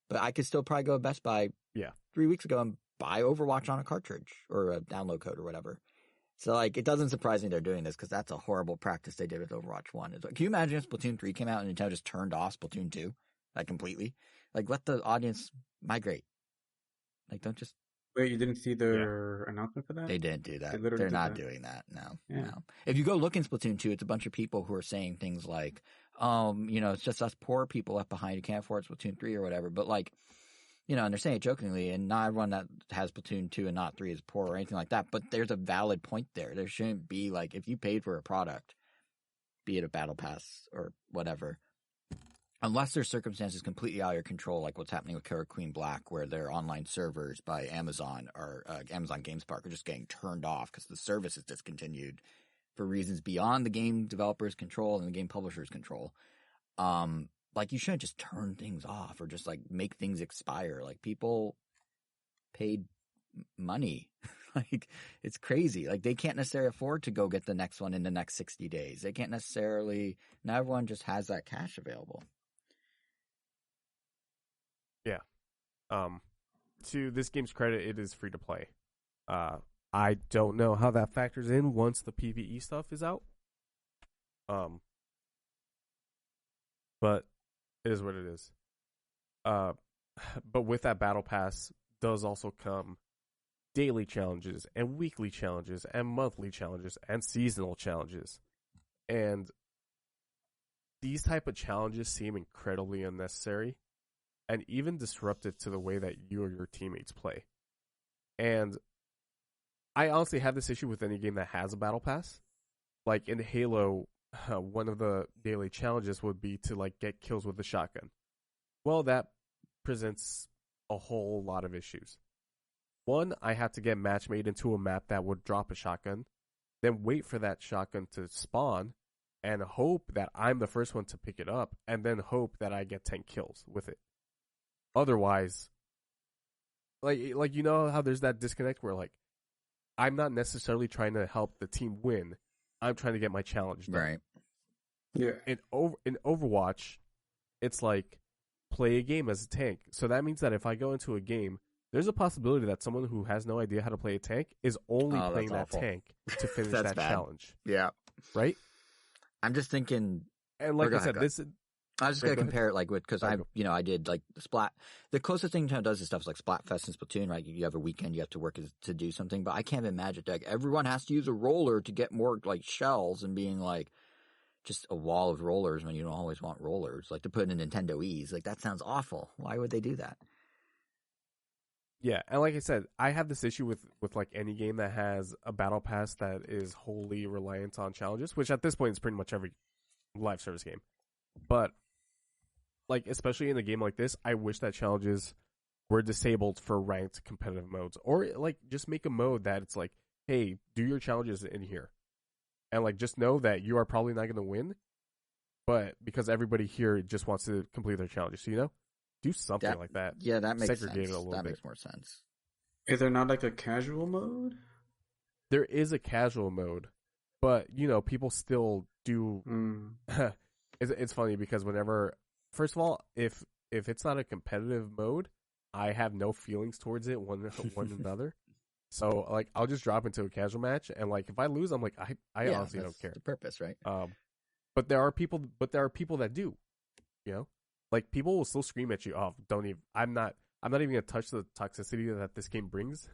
But I could still probably go to Best Buy 3 weeks ago and buy Overwatch on a cartridge or a download code or whatever. So, it doesn't surprise me they're doing this because that's a horrible practice they did with Overwatch 1. Can you imagine if Splatoon 3 came out and Nintendo just turned off Splatoon 2, completely? Let the audience migrate. Don't just... Wait, you didn't see their announcement for that? They didn't do that. They're not doing that. No. If you go look in Splatoon 2, it's a bunch of people who are saying things like, it's just us poor people left behind who can't afford Splatoon 3 or whatever. But and they're saying it jokingly, and not everyone that has Splatoon 2 and not 3 is poor or anything like that. But there's a valid point there. There shouldn't be if you paid for a product, be it a battle pass or whatever, unless there's circumstances completely out of your control, like what's happening with Kara Queen Black, where their online servers by Amazon or Amazon Games Park are just getting turned off because the service is discontinued for reasons beyond the game developer's control and the game publisher's control. You shouldn't just turn things off or just make things expire. People paid money. It's crazy. They can't necessarily afford to go get the next one in the next 60 days. They can't necessarily, not everyone just has that cash available. Yeah. To this game's credit, it is free to play. I don't know how that factors in once the PvE stuff is out. But it is what it is. But with that battle pass does also come daily challenges and weekly challenges and monthly challenges and seasonal challenges. And these type of challenges seem incredibly unnecessary and even disruptive to the way that you or your teammates play. And I honestly have this issue with any game that has a battle pass. In Halo, one of the daily challenges would be to get kills with the shotgun. Well, that presents a whole lot of issues. One, I have to get match made into a map that would drop a shotgun, then wait for that shotgun to spawn, and hope that I'm the first one to pick it up, and then hope that I get 10 kills with it. Otherwise, how there's that disconnect where I'm not necessarily trying to help the team win. I'm trying to get my challenge done. Right. Yeah. In Overwatch, it's play a game as a tank. So that means that if I go into a game, there's a possibility that someone who has no idea how to play a tank is only playing that awful. tank to finish That's that bad. challenge. Yeah. Right? I'm just thinking. And like I said, I was just going to compare it because I did like Splat. The closest thing Nintendo does is stuff like Splatfest and Splatoon, right? You have a weekend, you have to work to do something, but I can't imagine like everyone has to use a roller to get more like shells and being like just a wall of rollers when you don't always want rollers, like to put in Nintendo E's. Like that sounds awful. Why would they do that? Yeah, and like I said, I have this issue with like any game that has a battle pass that is wholly reliant on challenges, which at this point is pretty much every live service game. But like especially in a game like this, I wish that challenges were disabled for ranked competitive modes, or like just make a mode that it's like, hey, do your challenges in here, and like just know that you are probably not going to win, but because everybody here just wants to complete their challenges, so do something like that. Yeah, that makes Segregate sense. it a little That bit. makes more sense. Is there not like a casual mode? There is a casual mode, but people still do. It's funny because first of all, if it's not a competitive mode, I have no feelings towards it one another. So like I'll just drop into a casual match, and like if I lose, I'm like I honestly don't care. The purpose, right? But there are people that do, like people will still scream at you. Oh, don't even. I'm not even gonna touch the toxicity that this game brings.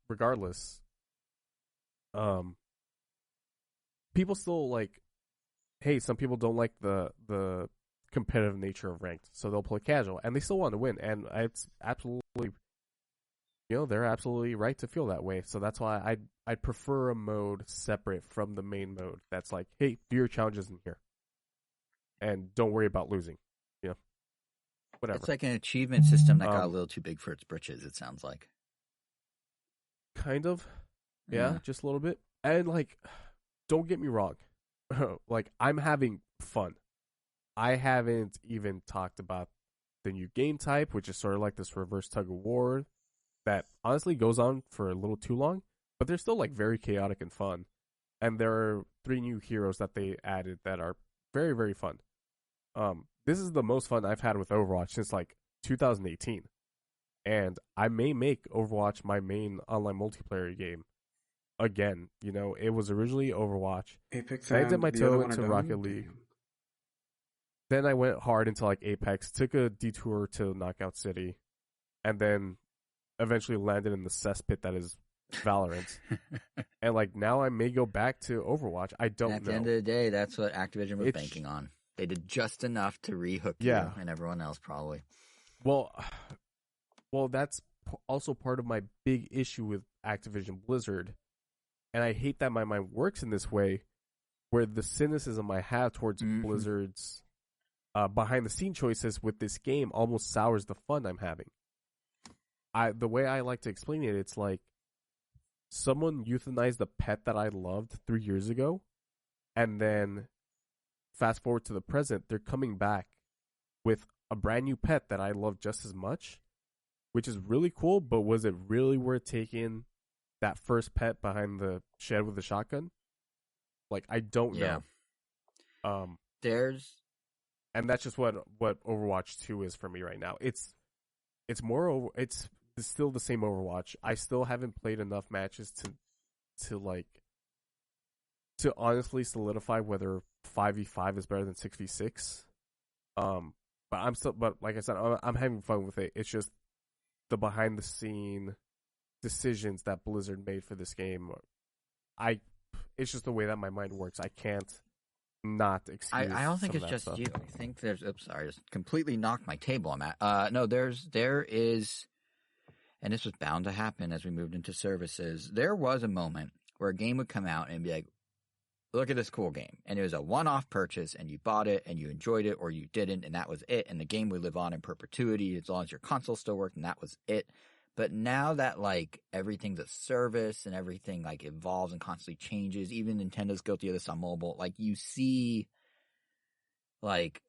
Regardless, people still like. Hey, some people don't like the competitive nature of ranked, so they'll play casual, and they still want to win, and it's absolutely. They're absolutely right to feel that way. So that's why I'd prefer a mode separate from the main mode. That's like, hey, do your challenges in here, and don't worry about losing. Whatever. It's like an achievement system that got a little too big for its britches. It sounds like. Kind of, yeah, just a little bit. And like, don't get me wrong, like I'm having fun. I haven't even talked about the new game type, which is sort of like this reverse tug of war. That honestly goes on for a little too long, but they're still like very chaotic and fun. And there are 3 new heroes that they added that are very, very fun. This is the most fun I've had with Overwatch since like 2018. And I may make Overwatch my main online multiplayer game again. It was originally Overwatch. Apex. I dipped my toe into Rocket League. Then I went hard into like Apex, took a detour to Knockout City, and then eventually landed in the cesspit that is Valorant. And like now I may go back to Overwatch. I don't know. At the end of the day, that's what Activision was banking on. They did just enough to rehook you and everyone else probably. Well, that's also part of my big issue with Activision Blizzard. And I hate that my mind works in this way, where the cynicism I have towards Blizzard's behind the scene choices with this game almost sours the fun I'm having. The way I like to explain it, it's like someone euthanized a pet that I loved 3 years ago, and then fast forward to the present, they're coming back with a brand new pet that I love just as much, which is really cool, but was it really worth taking that first pet behind the shed with the shotgun? Like, I don't know. And that's just what Overwatch 2 is for me right now. It's still the same Overwatch. I still haven't played enough matches to honestly solidify whether 5v5 is better than 6v6. But like I said, I'm having fun with it. It's just the behind the scene decisions that Blizzard made for this game. It's just the way that my mind works. I can't not excuse. I don't think it's just stuff. you. I think there's. Oops, sorry, I just completely knocked my table. I'm at. No, there is, and this was bound to happen as we moved into services. There was a moment where a game would come out and be like, look at this cool game. And it was a one-off purchase, and you bought it, and you enjoyed it, or you didn't, and that was it. And the game would live on in perpetuity as long as your console still worked, and that was it. But now that, like, everything's a service and everything, like, evolves and constantly changes, even Nintendo's guilty of this on mobile, like, you see, like,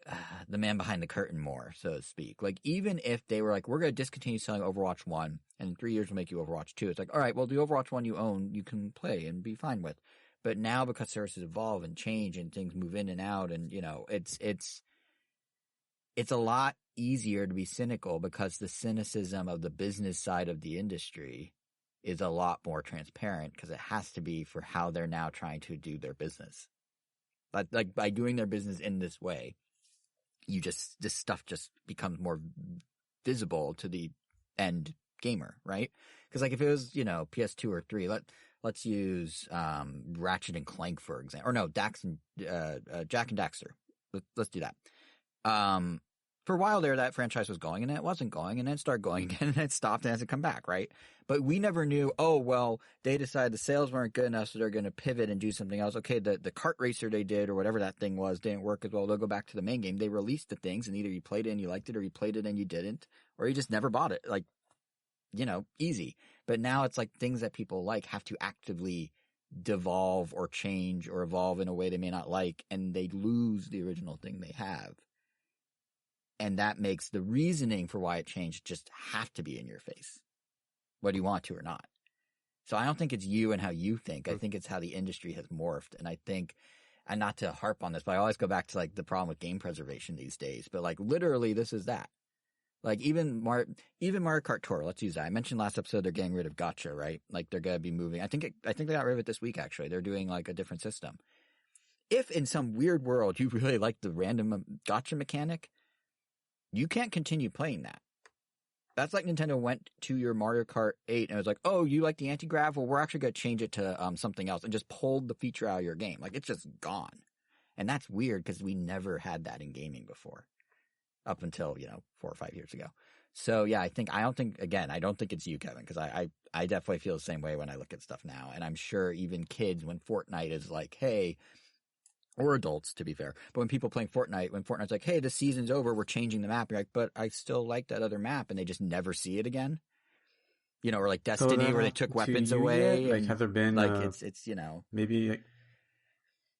the man behind the curtain more, so to speak. Like, even if they were like, we're going to discontinue selling Overwatch 1, and in 3 years we'll make you Overwatch 2, it's like, all right, well, the Overwatch 1 you own, you can play and be fine with. But now, because services evolve and change and things move in and out, and, you know, it's it's a lot easier to be cynical because the cynicism of the business side of the industry is a lot more transparent because it has to be for how they're now trying to do their business. Like by doing their business in this way, this stuff just becomes more visible to the end gamer, right? Because like if it was, PS2 or 3, let's use Ratchet and Clank for example, or no, Dax and Jack and Daxter. Let's do that. For a while there, that franchise was going, and then it wasn't going, and then it started going again, and then it stopped and hasn't come back, right? But we never knew, they decided the sales weren't good enough, so they're going to pivot and do something else. Okay, the kart racer they did, or whatever that thing was, didn't work as well. They'll go back to the main game. They released the things, and either you played it and you liked it, or you played it and you didn't, or you just never bought it. Like, easy. But now it's like things that people like have to actively devolve or change or evolve in a way they may not like, and they lose the original thing they have. And that makes the reasoning for why it changed just have to be in your face, whether you want to or not. So I don't think it's you and how you think. I think it's how the industry has morphed. And I think, and not to harp on this, but I always go back to like the problem with game preservation these days. But like literally this is that. Like even Mario Kart Tour, let's use that. I mentioned last episode they're getting rid of gacha, right? Like they're going to be moving. I think they got rid of it this week actually. They're doing like a different system. If in some weird world you really like the random gacha mechanic, you can't continue playing that. That's like Nintendo went to your Mario Kart 8 and was like, oh, you like the anti-grav? Well, we're actually going to change it to something else, and just pulled the feature out of your game. Like, it's just gone. And that's weird because we never had that in gaming before up until, 4 or 5 years ago. So, yeah, I don't think it's you, Kevin, because I definitely feel the same way when I look at stuff now. And I'm sure even kids, when Fortnite is like, hey, or adults, to be fair. But when people playing Fortnite, when Fortnite's like, hey, this season's over, we're changing the map. You're like, but I still like that other map. And they just never see it again. Or like Destiny, where they took weapons away. Like, has there been, like, maybe,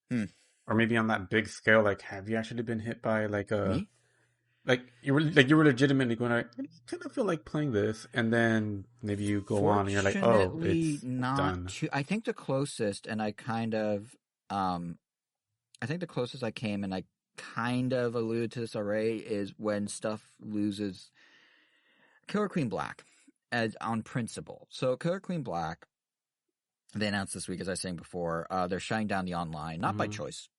or maybe on that big scale, like, have you actually been hit by, like, Me? Like, you were legitimately going, I kind of feel like playing this. And then maybe you go on and you're like, oh, it's not done. I think the closest, and I kind of, I think the closest I came, and I kind of alluded to this already, is when stuff loses Killer Queen Black as on principle. So Killer Queen Black, they announced this week, as I was saying before, they're shutting down the online, not by choice.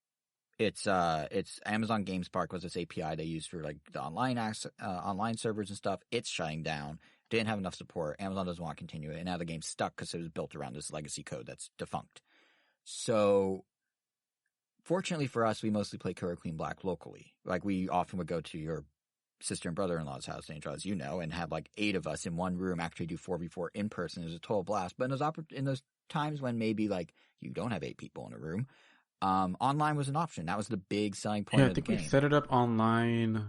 It's Amazon GameSpark was this API they used for like the online servers and stuff. It's shutting down. Didn't have enough support. Amazon doesn't want to continue it, and now the game's stuck because it was built around this legacy code that's defunct. So fortunately for us, we mostly play Killer Queen Black locally. Like, we often would go to your sister and brother-in-law's house, Angel, as you know, and have like 8 of us in one room actually do 4v4 in person. It was a total blast. But in those times when maybe like you don't have 8 people in a room, online was an option. That was the big selling point of the game. I think we set it up online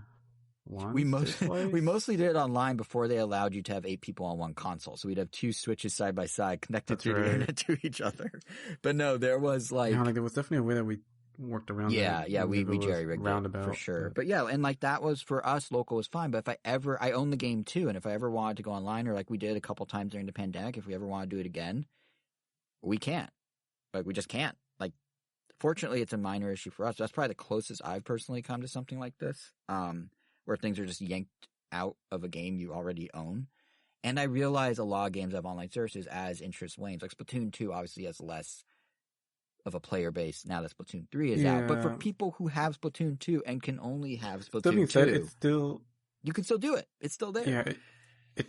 once. We mostly did it online before they allowed you to have 8 people on one console. So we'd have 2 switches side by side connected through the internet to each other. But no, there was like... Yeah, like there was definitely a way that we worked around that. Yeah, we jerry-rigged it for sure. But yeah, and like that was, for us, local was fine. But if I own the game too, and if I ever wanted to go online, or like we did a couple times during the pandemic, if we ever want to do it again, we can't. Like, we just can't. Like, fortunately, it's a minor issue for us. That's probably the closest I've personally come to something like this, where things are just yanked out of a game you already own. And I realize a lot of games have online services as interest wanes. Like Splatoon 2 obviously has less of a player base now that Splatoon 3 is out. But for people who have Splatoon 2 and can only have Splatoon 2, you can still do it. It's still there. Yeah,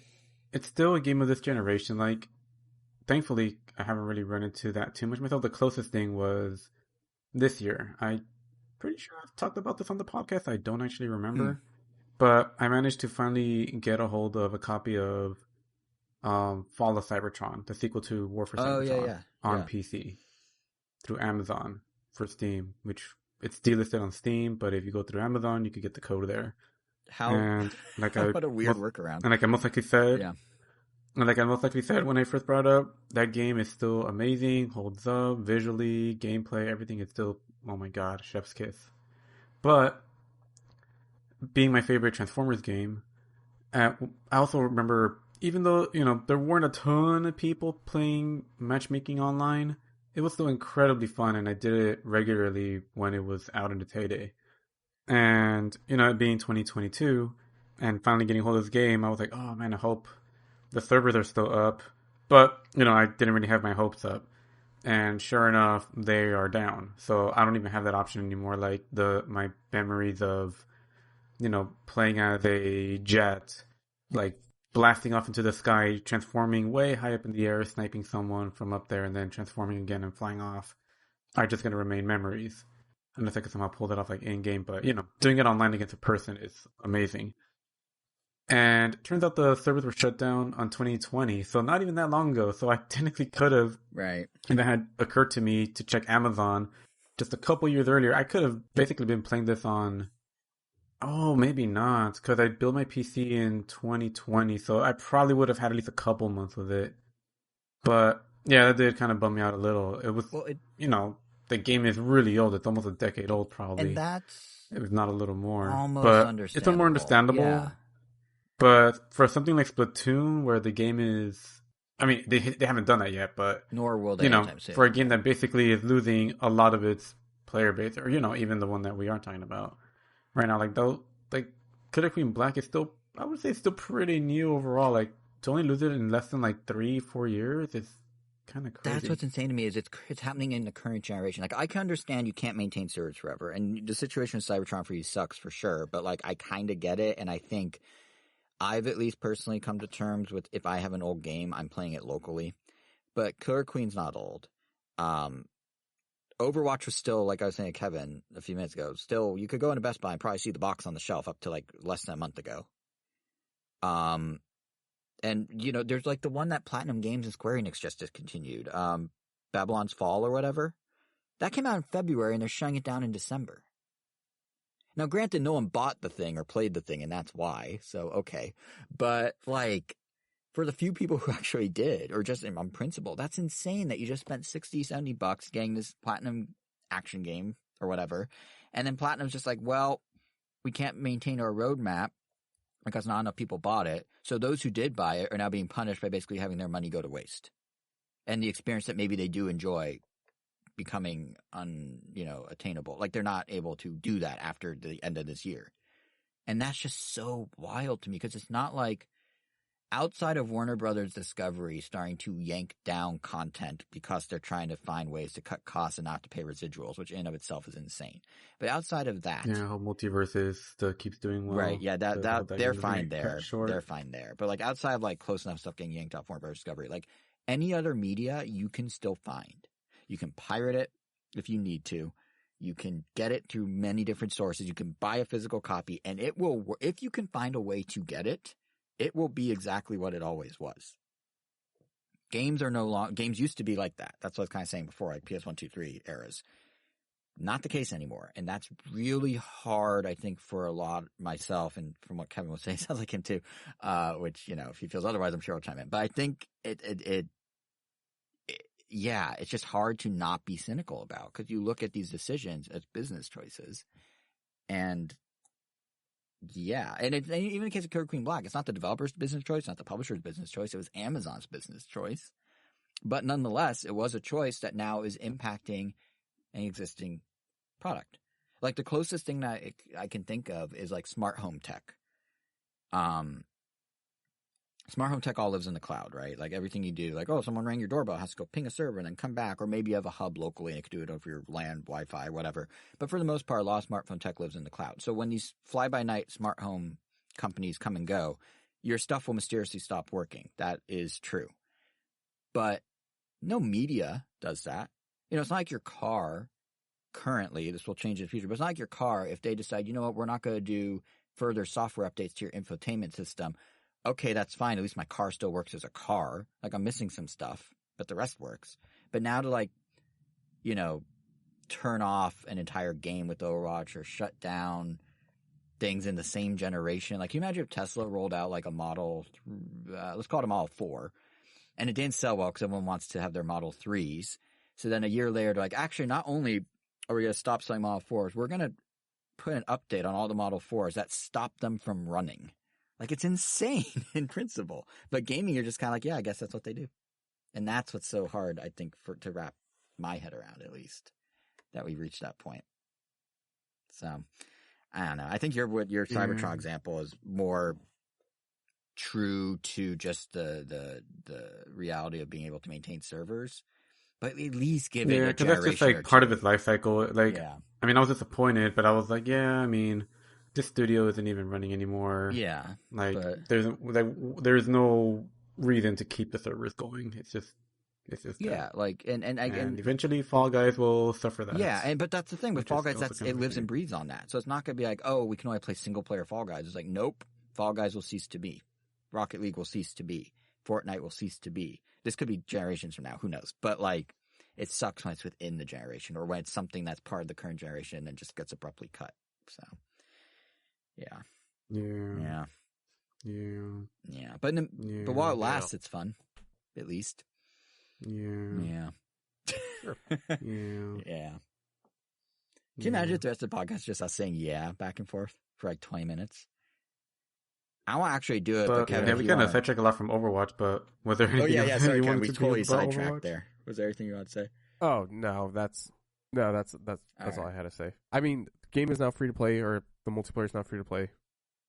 it's still a game of this generation. Like, thankfully, I haven't really run into that too much myself. The closest thing was this year. I'm pretty sure I've talked about this on the podcast. I don't actually remember. But I managed to finally get a hold of a copy of Fall of Cybertron, the sequel to War for Cybertron, on PC through Amazon for Steam, which it's delisted on Steam, but if you go through Amazon, you could get the code there. What a weird workaround. And like I most likely said, when I first brought up, that game is still amazing, holds up, visually, gameplay, everything is still, oh my god, chef's kiss. But being my favorite Transformers game, I also remember, even though, there weren't a ton of people playing matchmaking online, it was still incredibly fun, and I did it regularly when it was out in its heyday. And, it being 2022 and finally getting hold of this game, I was like, oh man, I hope the servers are still up. But, I didn't really have my hopes up. And sure enough, they are down. So I don't even have that option anymore. Like my memories of, playing as a jet, like blasting off into the sky, transforming way high up in the air, sniping someone from up there, and then transforming again and flying off, are just going to remain memories. Unless I could somehow pull that off like in game, but doing it online against a person is amazing. And it turns out the servers were shut down on 2020, so not even that long ago. So I technically could have, Right. if it had occurred to me to check Amazon just a couple years earlier, I could have basically been playing this on. Oh, maybe not, because I built my PC in 2020, so I probably would have had at least a couple months with it. But yeah, that did kind of bum me out a little. It was, Well, the game is really old. It's almost a decade old, and probably. that's It was not a little more, almost but it's a more understandable. understandable. Yeah. But for something like Splatoon, where the game is, I mean, they haven't done that yet, but Nor will they anytime soon. for a game that basically is losing a lot of its player base, or even the one that we are talking about right now, like Killer Queen Black is still, I would say, it's still pretty new overall. Like to only lose it in less than like 3-4 years is kind of crazy. That's what's insane to me is it's happening in the current generation. Like I can understand you can't maintain servers forever, and the situation with Cybertron for you sucks for sure. But like I kind of get it, and I think I've at least personally come to terms with if I have an old game, I'm playing it locally. But Killer Queen's not old. Overwatch was still, like I was saying to Kevin a few minutes ago, still, you could go into Best Buy and probably see the box on the shelf up to like less than a month ago. And, there's like the one that Platinum Games and Square Enix just discontinued, Babylon's Fall or whatever. That came out in February and they're shutting it down in December. Now, granted, no one bought the thing or played the thing, and that's why, so okay. But, like, for the few people who actually did, or just on principle, that's insane that you just spent $60, $70 getting this Platinum action game or whatever, and then Platinum's just like, well, we can't maintain our roadmap because not enough people bought it, so those who did buy it are now being punished by basically having their money go to waste. And the experience that maybe they do enjoy becoming attainable. Like they're not able to do that after the end of this year. And that's just so wild to me because it's not like outside of Warner Brothers Discovery starting to yank down content because they're trying to find ways to cut costs and not to pay residuals, which in and of itself is insane. But outside of that, yeah, how Multiverses still keeps doing well. Right? Yeah, that they're fine there. They're fine there. But like outside of like close enough stuff getting yanked off Warner Brothers Discovery, like any other media you can still find. You can pirate it if you need to. You can get it through many different sources. You can buy a physical copy, and it will. If you can find a way to get it, it will be exactly what it always was. Games are no longer. Games used to be like that. That's what I was kind of saying before, like PS1, 2, 3 eras. Not the case anymore, and that's really hard, I think, for a lot myself. And from what Kevin was saying, sounds like him too. Which if he feels otherwise, I'm sure he'll chime in. But I think yeah, it's just hard to not be cynical about because you look at these decisions as business choices. And yeah, and even in the case of Killer Queen Black, it's not the developer's business choice, not the publisher's business choice. It was Amazon's business choice. But nonetheless, it was a choice that now is impacting an existing product. Like the closest thing that I can think of is like smart home tech. Smart home tech all lives in the cloud, right? Like everything you do, like, oh, someone rang your doorbell, has to go ping a server and then come back. Or maybe you have a hub locally and it could do it over your LAN, Wi-Fi, whatever. But for the most part, a lot of smartphone tech lives in the cloud. So when these fly-by-night smart home companies come and go, your stuff will mysteriously stop working. That is true. But no media does that. It's not like your car currently, this will change in the future, but it's not like your car, if they decide, you know what, we're not going to do further software updates to your infotainment system. Okay, that's fine. At least my car still works as a car. Like I'm missing some stuff, but the rest works. But now to turn off an entire game with Overwatch or shut down things in the same generation. Like, can you imagine if Tesla rolled out like a Model, let's call it a Model 4, and it didn't sell well because everyone wants to have their Model 3s. So then a year later, they're like, actually, not only are we going to stop selling Model 4s, we're going to put an update on all the Model 4s that stop them from running. Like, it's insane in principle. But gaming, you're just kind of like, yeah, I guess that's what they do. And that's what's so hard, I think, to wrap my head around, at least, that we reached that point. So, I don't know. I think your Cybertron example is more true to just the reality of being able to maintain servers, but at least give it Yeah, a because that's just generation or like part of two. its life cycle. Like, Yeah. I mean, I was disappointed, but I was like, yeah, I mean, this studio isn't even running anymore. Yeah. Like, But there's no reason to keep the servers going. It's just yeah, that. like And eventually, Fall Guys will suffer yeah, that, but that's the thing with which Fall is Guys. also That's kind it of a lives and shame. breathes on that. So it's not gonna be like, oh, we can only play single player Fall Guys. It's like, nope, Fall Guys will cease to be. Rocket League will cease to be. Fortnite will cease to be. This could be generations from now. Who knows? But like, it sucks when it's within the generation or when it's something that's part of the current generation and then just gets abruptly cut. So yeah, Yeah, yeah, yeah, yeah. But while yeah, it lasts, it's fun. At least. yeah, Yeah. Sure. yeah. Yeah. Can you imagine if the rest of the podcast is just us saying yeah back and forth for like 20 minutes? I want to actually do it, but But Kevin, yeah, if we you kind of want to. sidetracked a lot from Overwatch. But was there Oh, anything yeah, else yeah. that Sorry, you Kevin. wanted We to bring up totally about sidetracked Overwatch? there. Was there anything you want to say? Oh no, that's All all right. I had to say. I mean, the game is now free to play, or the multiplayer is now free to play.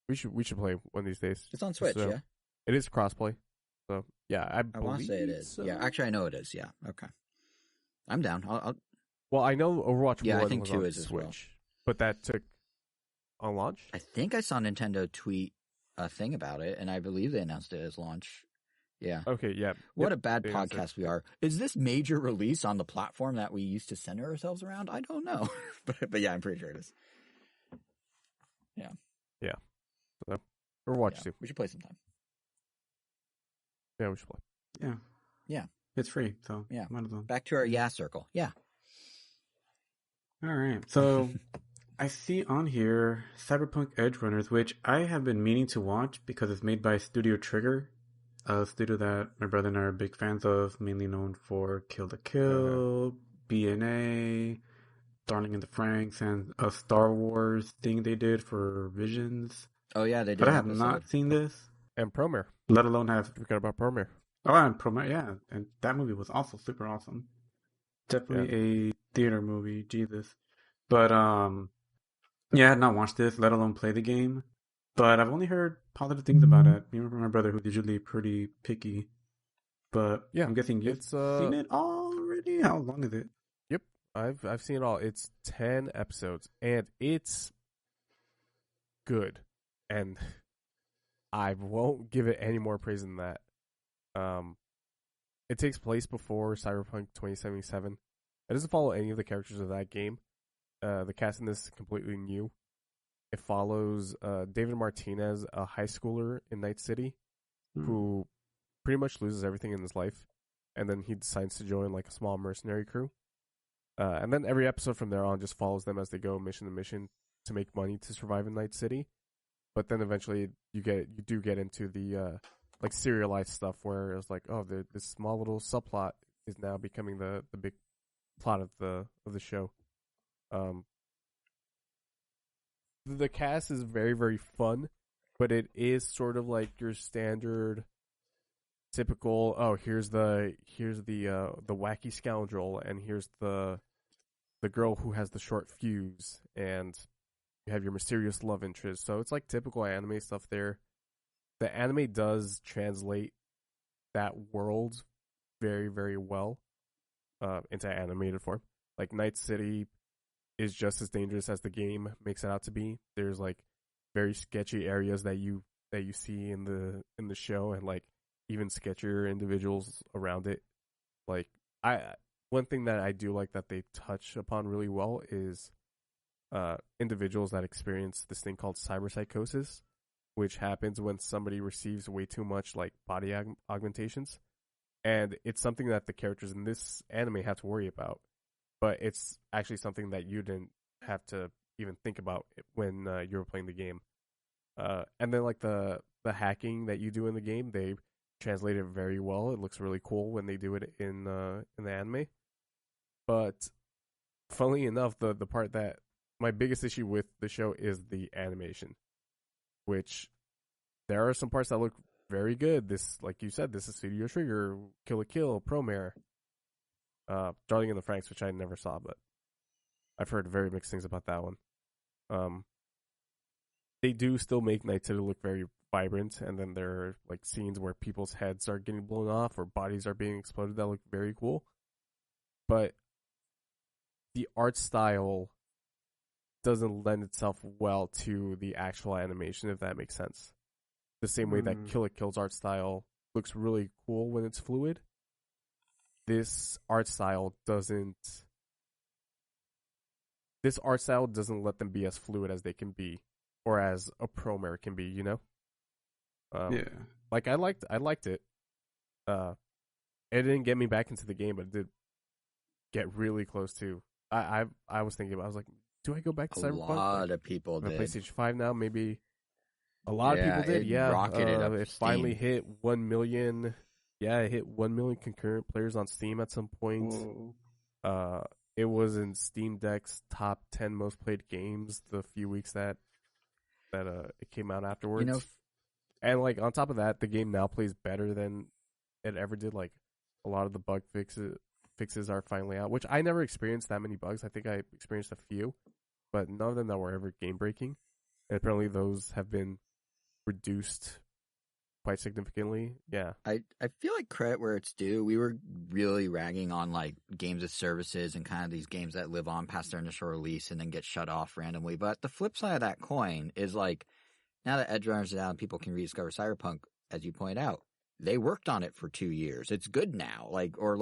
We should play one of these days. It's on Switch, yeah? It is crossplay. So yeah, I I want to believe say it is. so. Yeah, actually, I know it is. Yeah. Okay. I'm down. Well, I know Overwatch Yeah, I 1 think was 2 on is as well. Switch, but that took on launch. I think I saw Nintendo tweet a thing about it, and I believe they announced it as launch. Yeah. Okay, yeah. What Yep, a bad they announced podcast we are. Is this major release on the platform that we used to center ourselves around? I don't know. but yeah, I'm pretty sure it is. Yeah. Yeah. So, Overwatch Yeah. 2. We should play sometime. Yeah, we should play. Yeah, Yeah. it's free, so Yeah. might as well. Back to our yeah circle. Yeah. All right, so I see on here Cyberpunk Edgerunners, which I have been meaning to watch because it's made by Studio Trigger, a studio that my brother and I are big fans of, mainly known for Kill the Kill, BNA, Darling in the Franxx, and a Star Wars thing they did for Visions. Oh, yeah, they did But I an have episode. not seen this, And Promare. let alone have. We forgot about Promare. Oh, and Promo, yeah, and that movie was also super awesome. Definitely a theater movie, Jesus. But yeah, I had not watched this, let alone play the game. But I've only heard positive things about it. Even from my brother, who's usually pretty picky. But Yeah, I'm guessing you've it's seen it already. How long is it? Yep, I've seen it all. It's 10 episodes, and it's good. And I won't give it any more praise than that. It takes place before Cyberpunk 2077. It doesn't follow any of the characters of that game. The cast in this is completely new. It follows David Martinez, a high schooler in Night City, who pretty much loses everything in his life, and then he decides to join like a small mercenary crew. And then every episode from there on just follows them as they go mission to mission to make money to survive in Night City. But then eventually you do get into the like serialized stuff where it's like, oh, this small little subplot is now becoming the big plot of the show. The cast is very, very fun, but it is sort of like your standard typical, oh, here's the wacky scoundrel, and here's the girl who has the short fuse, and you have your mysterious love interest. So it's like typical anime stuff there. The anime does translate that world very, very well into animated form. Like Night City is just as dangerous as the game makes it out to be. There's like very sketchy areas that you see in the show, and like even sketchier individuals around it. Like one thing that I do like that they touch upon really well is individuals that experience this thing called cyberpsychosis, which happens when somebody receives way too much like body augmentations. And it's something that the characters in this anime have to worry about. But it's actually something that you didn't have to even think about when you were playing the game. And then like the hacking that you do in the game, they translate it very well. It looks really cool when they do it in the anime. But funnily enough, the part that my biggest issue with the show is the animation, which there are some parts that look very good. This, like you said, this is Studio Trigger, Kill la Kill, Promare, Darling in the Franxx, which I never saw, but I've heard very mixed things about that one. they do still make Night City look very vibrant, and then there are like scenes where people's heads are getting blown off or bodies are being exploded that look very cool. But the art style doesn't lend itself well to the actual animation, if that makes sense. The same way that Kill It Kill's art style looks really cool when it's fluid, this art style doesn't let them be as fluid as they can be, or as a Promare can be, you know? Yeah. Like I liked it. It didn't get me back into the game, but it did get really close to. I was thinking about, I was like, do I go back to Cyberpunk? A lot of people did. PlayStation 5 now, maybe. A lot of people did, yeah. Rocketed up it Steam. finally hit 1 million. Yeah, it hit 1 million concurrent players on Steam at some point. Whoa. It was in Steam Deck's top 10 most played games the few weeks that it came out afterwards. You know, and like on top of that, the game now plays better than it ever did. Like a lot of the bug fixes are finally out, which I never experienced that many bugs. I think I experienced a few, but none of them that were ever game breaking. And apparently those have been reduced quite significantly. Yeah. I feel like credit where it's due. We were really ragging on like games as services and kind of these games that live on past their initial release and then get shut off randomly. But the flip side of that coin is like, now that Edgerunners is out and people can rediscover Cyberpunk, as you point out, they worked on it for 2 years. It's good now. Or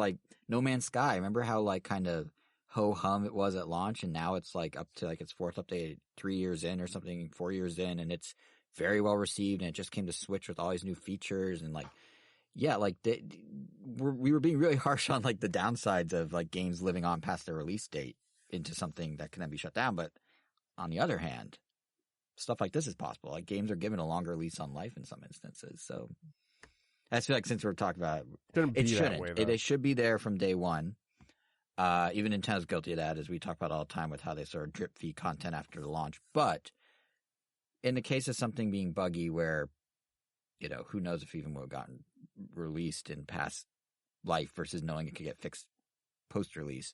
No Man's Sky. Remember how like kind of ho-hum it was at launch, and now it's like up to like its fourth update 3 years in or something, 4 years in, and it's very well received, and it just came to Switch with all these new features, and like, yeah, like we were being really harsh on like the downsides of like games living on past their release date into something that can then be shut down. But on the other hand, stuff like this is possible. Like games are given a longer lease on life in some instances. So I feel like since we're talking about it shouldn't. It should be there from day one. Even Nintendo's guilty of that, as we talk about all the time with how they sort of drip feed content after the launch. But in the case of something being buggy where, you know, who knows if even would have gotten released in past life versus knowing it could get fixed post-release,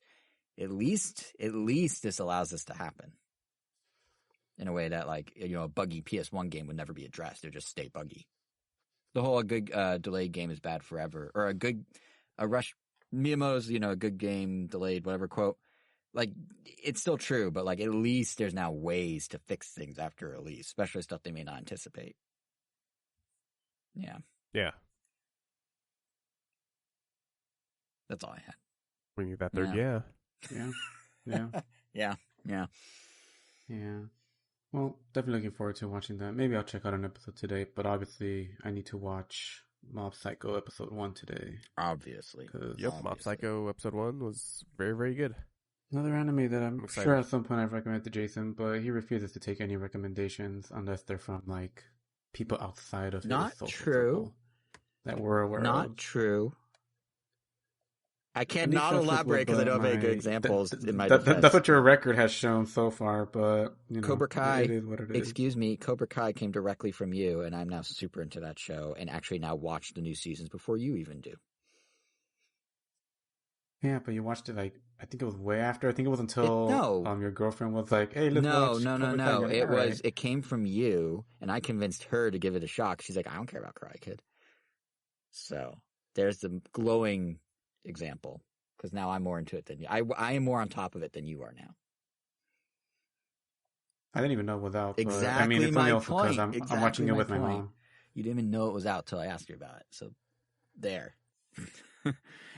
at least this allows this to happen in a way that, like, you know, a buggy PS1 game would never be addressed. It would just stay buggy. The whole good delayed game is bad forever, or a rush Miyamoto's, you know, a good game delayed, whatever quote. Like, it's still true, but like at least there's now ways to fix things after release, especially stuff they may not anticipate. Yeah. Yeah. That's all I had. We need that third, yeah. Yeah. Well, definitely looking forward to watching that. Maybe I'll check out an episode today, but obviously I need to watch Mob Psycho episode 1 today. Obviously. Mob Psycho episode 1 was very, very good. Another anime that I'm sure at some point I've recommended to Jason, but he refuses to take any recommendations unless they're from like people outside of his social circle that we're aware of. Not true. I cannot elaborate because I don't have any good examples in my defense. That's what your record has shown so far, but you know, Cobra Kai, it is what it is. Excuse me, Cobra Kai came directly from you, and I'm now super into that show, and actually now watch the new seasons before you even do. Yeah, but you watched it like, I think it was way after. I think it was until your girlfriend was like, "Hey, let's watch Cobra Kai." No. It was. It came from you, and I convinced her to give it a shot. She's like, "I don't care about Karate Kid." So there's the glowing example. Because now I'm more into it than you. I am more on top of it than you are now. I didn't even know it was out. Exactly. I mean, it's only also because I'm exactly watching it with my mom. You didn't even know it was out till I asked you about it. So there.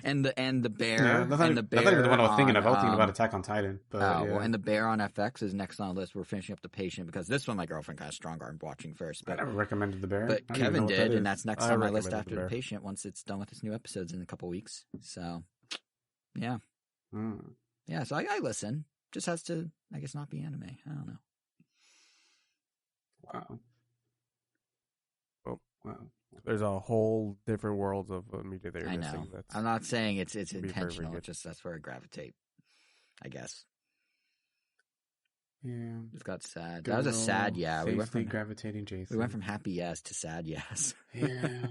and the bear. Yeah, that's not even the one I was thinking of. I was thinking about Attack on Titan. But well, and the bear on FX is next on the list. We're finishing up The Patient because this one my girlfriend kind of strong-armed watching first. But I never recommended the bear. But Kevin did, and that's next on my list after the Patient once it's done with its new episodes in a couple weeks. So. Yeah. Yeah, so I listen. Just has to, I guess, not be anime. I don't know. Wow. There's a whole different world of media that you're missing. That's, I'm not saying it's intentional. It's just that's where I gravitate, I guess. Yeah. It got sad. That was a sad yeah. We went from gravitating Jason. We went from happy yes to sad yes. Yeah.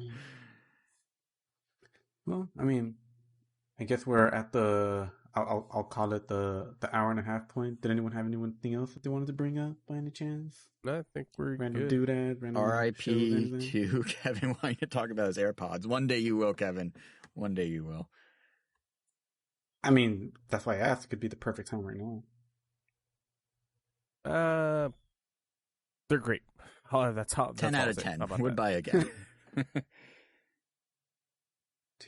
Well, I mean, I guess we're at the I'll call it the hour and a half point. Did anyone have anything else that they wanted to bring up by any chance? I think we're Random good. doodad, random shows, R.I.P. anything? to Kevin wanting to talk about his AirPods. One day you will, Kevin. One day you will. I mean, that's why I asked. It could be the perfect time right now. They're great. Oh, that's how. 10 that's out all of I'll say. 10. How about Would that? buy again.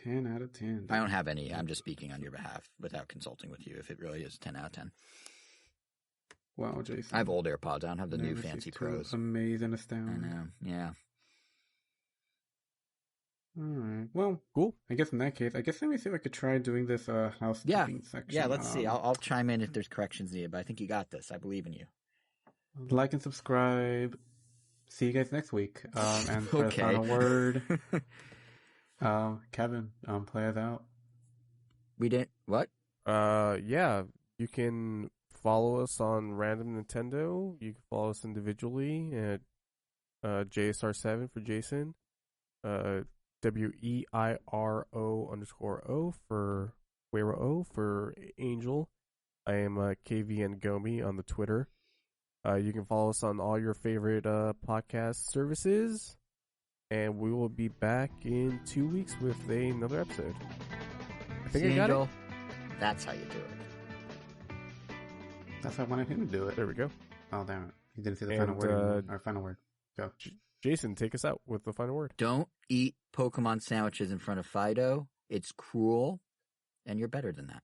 10 out of 10. I don't have any. I'm just speaking on your behalf without consulting with you if it really is 10 out of 10. Wow, Jason. I have old AirPods. I don't have the new Never fancy cease to pros. amaze and I astound. know. Yeah. All right. Well, Cool. I guess in that case, let me see if I could try doing this housekeeping section. Yeah, let's see. I'll chime in if there's corrections needed, but I think you got this. I believe in you. Like and subscribe. See you guys next week. And for the Okay. final word, Kevin, play us out. We didn't. What? Yeah, you can follow us on Random Nintendo. You can follow us individually at JSR7 for Jason, WEIRO_O for Weiro O for Angel. I am KVN Gomi on the Twitter. You can follow us on all your favorite podcast services, and we will be back in 2 weeks with another episode. I think I got Angel. it. That's how you do it. That's how I wanted him to do it. There we go. Oh, damn it. He didn't say the And, final word anymore. Our final word. Go. Jason, take us out with the final word. Don't eat Pokemon sandwiches in front of Fido. It's cruel, and you're better than that.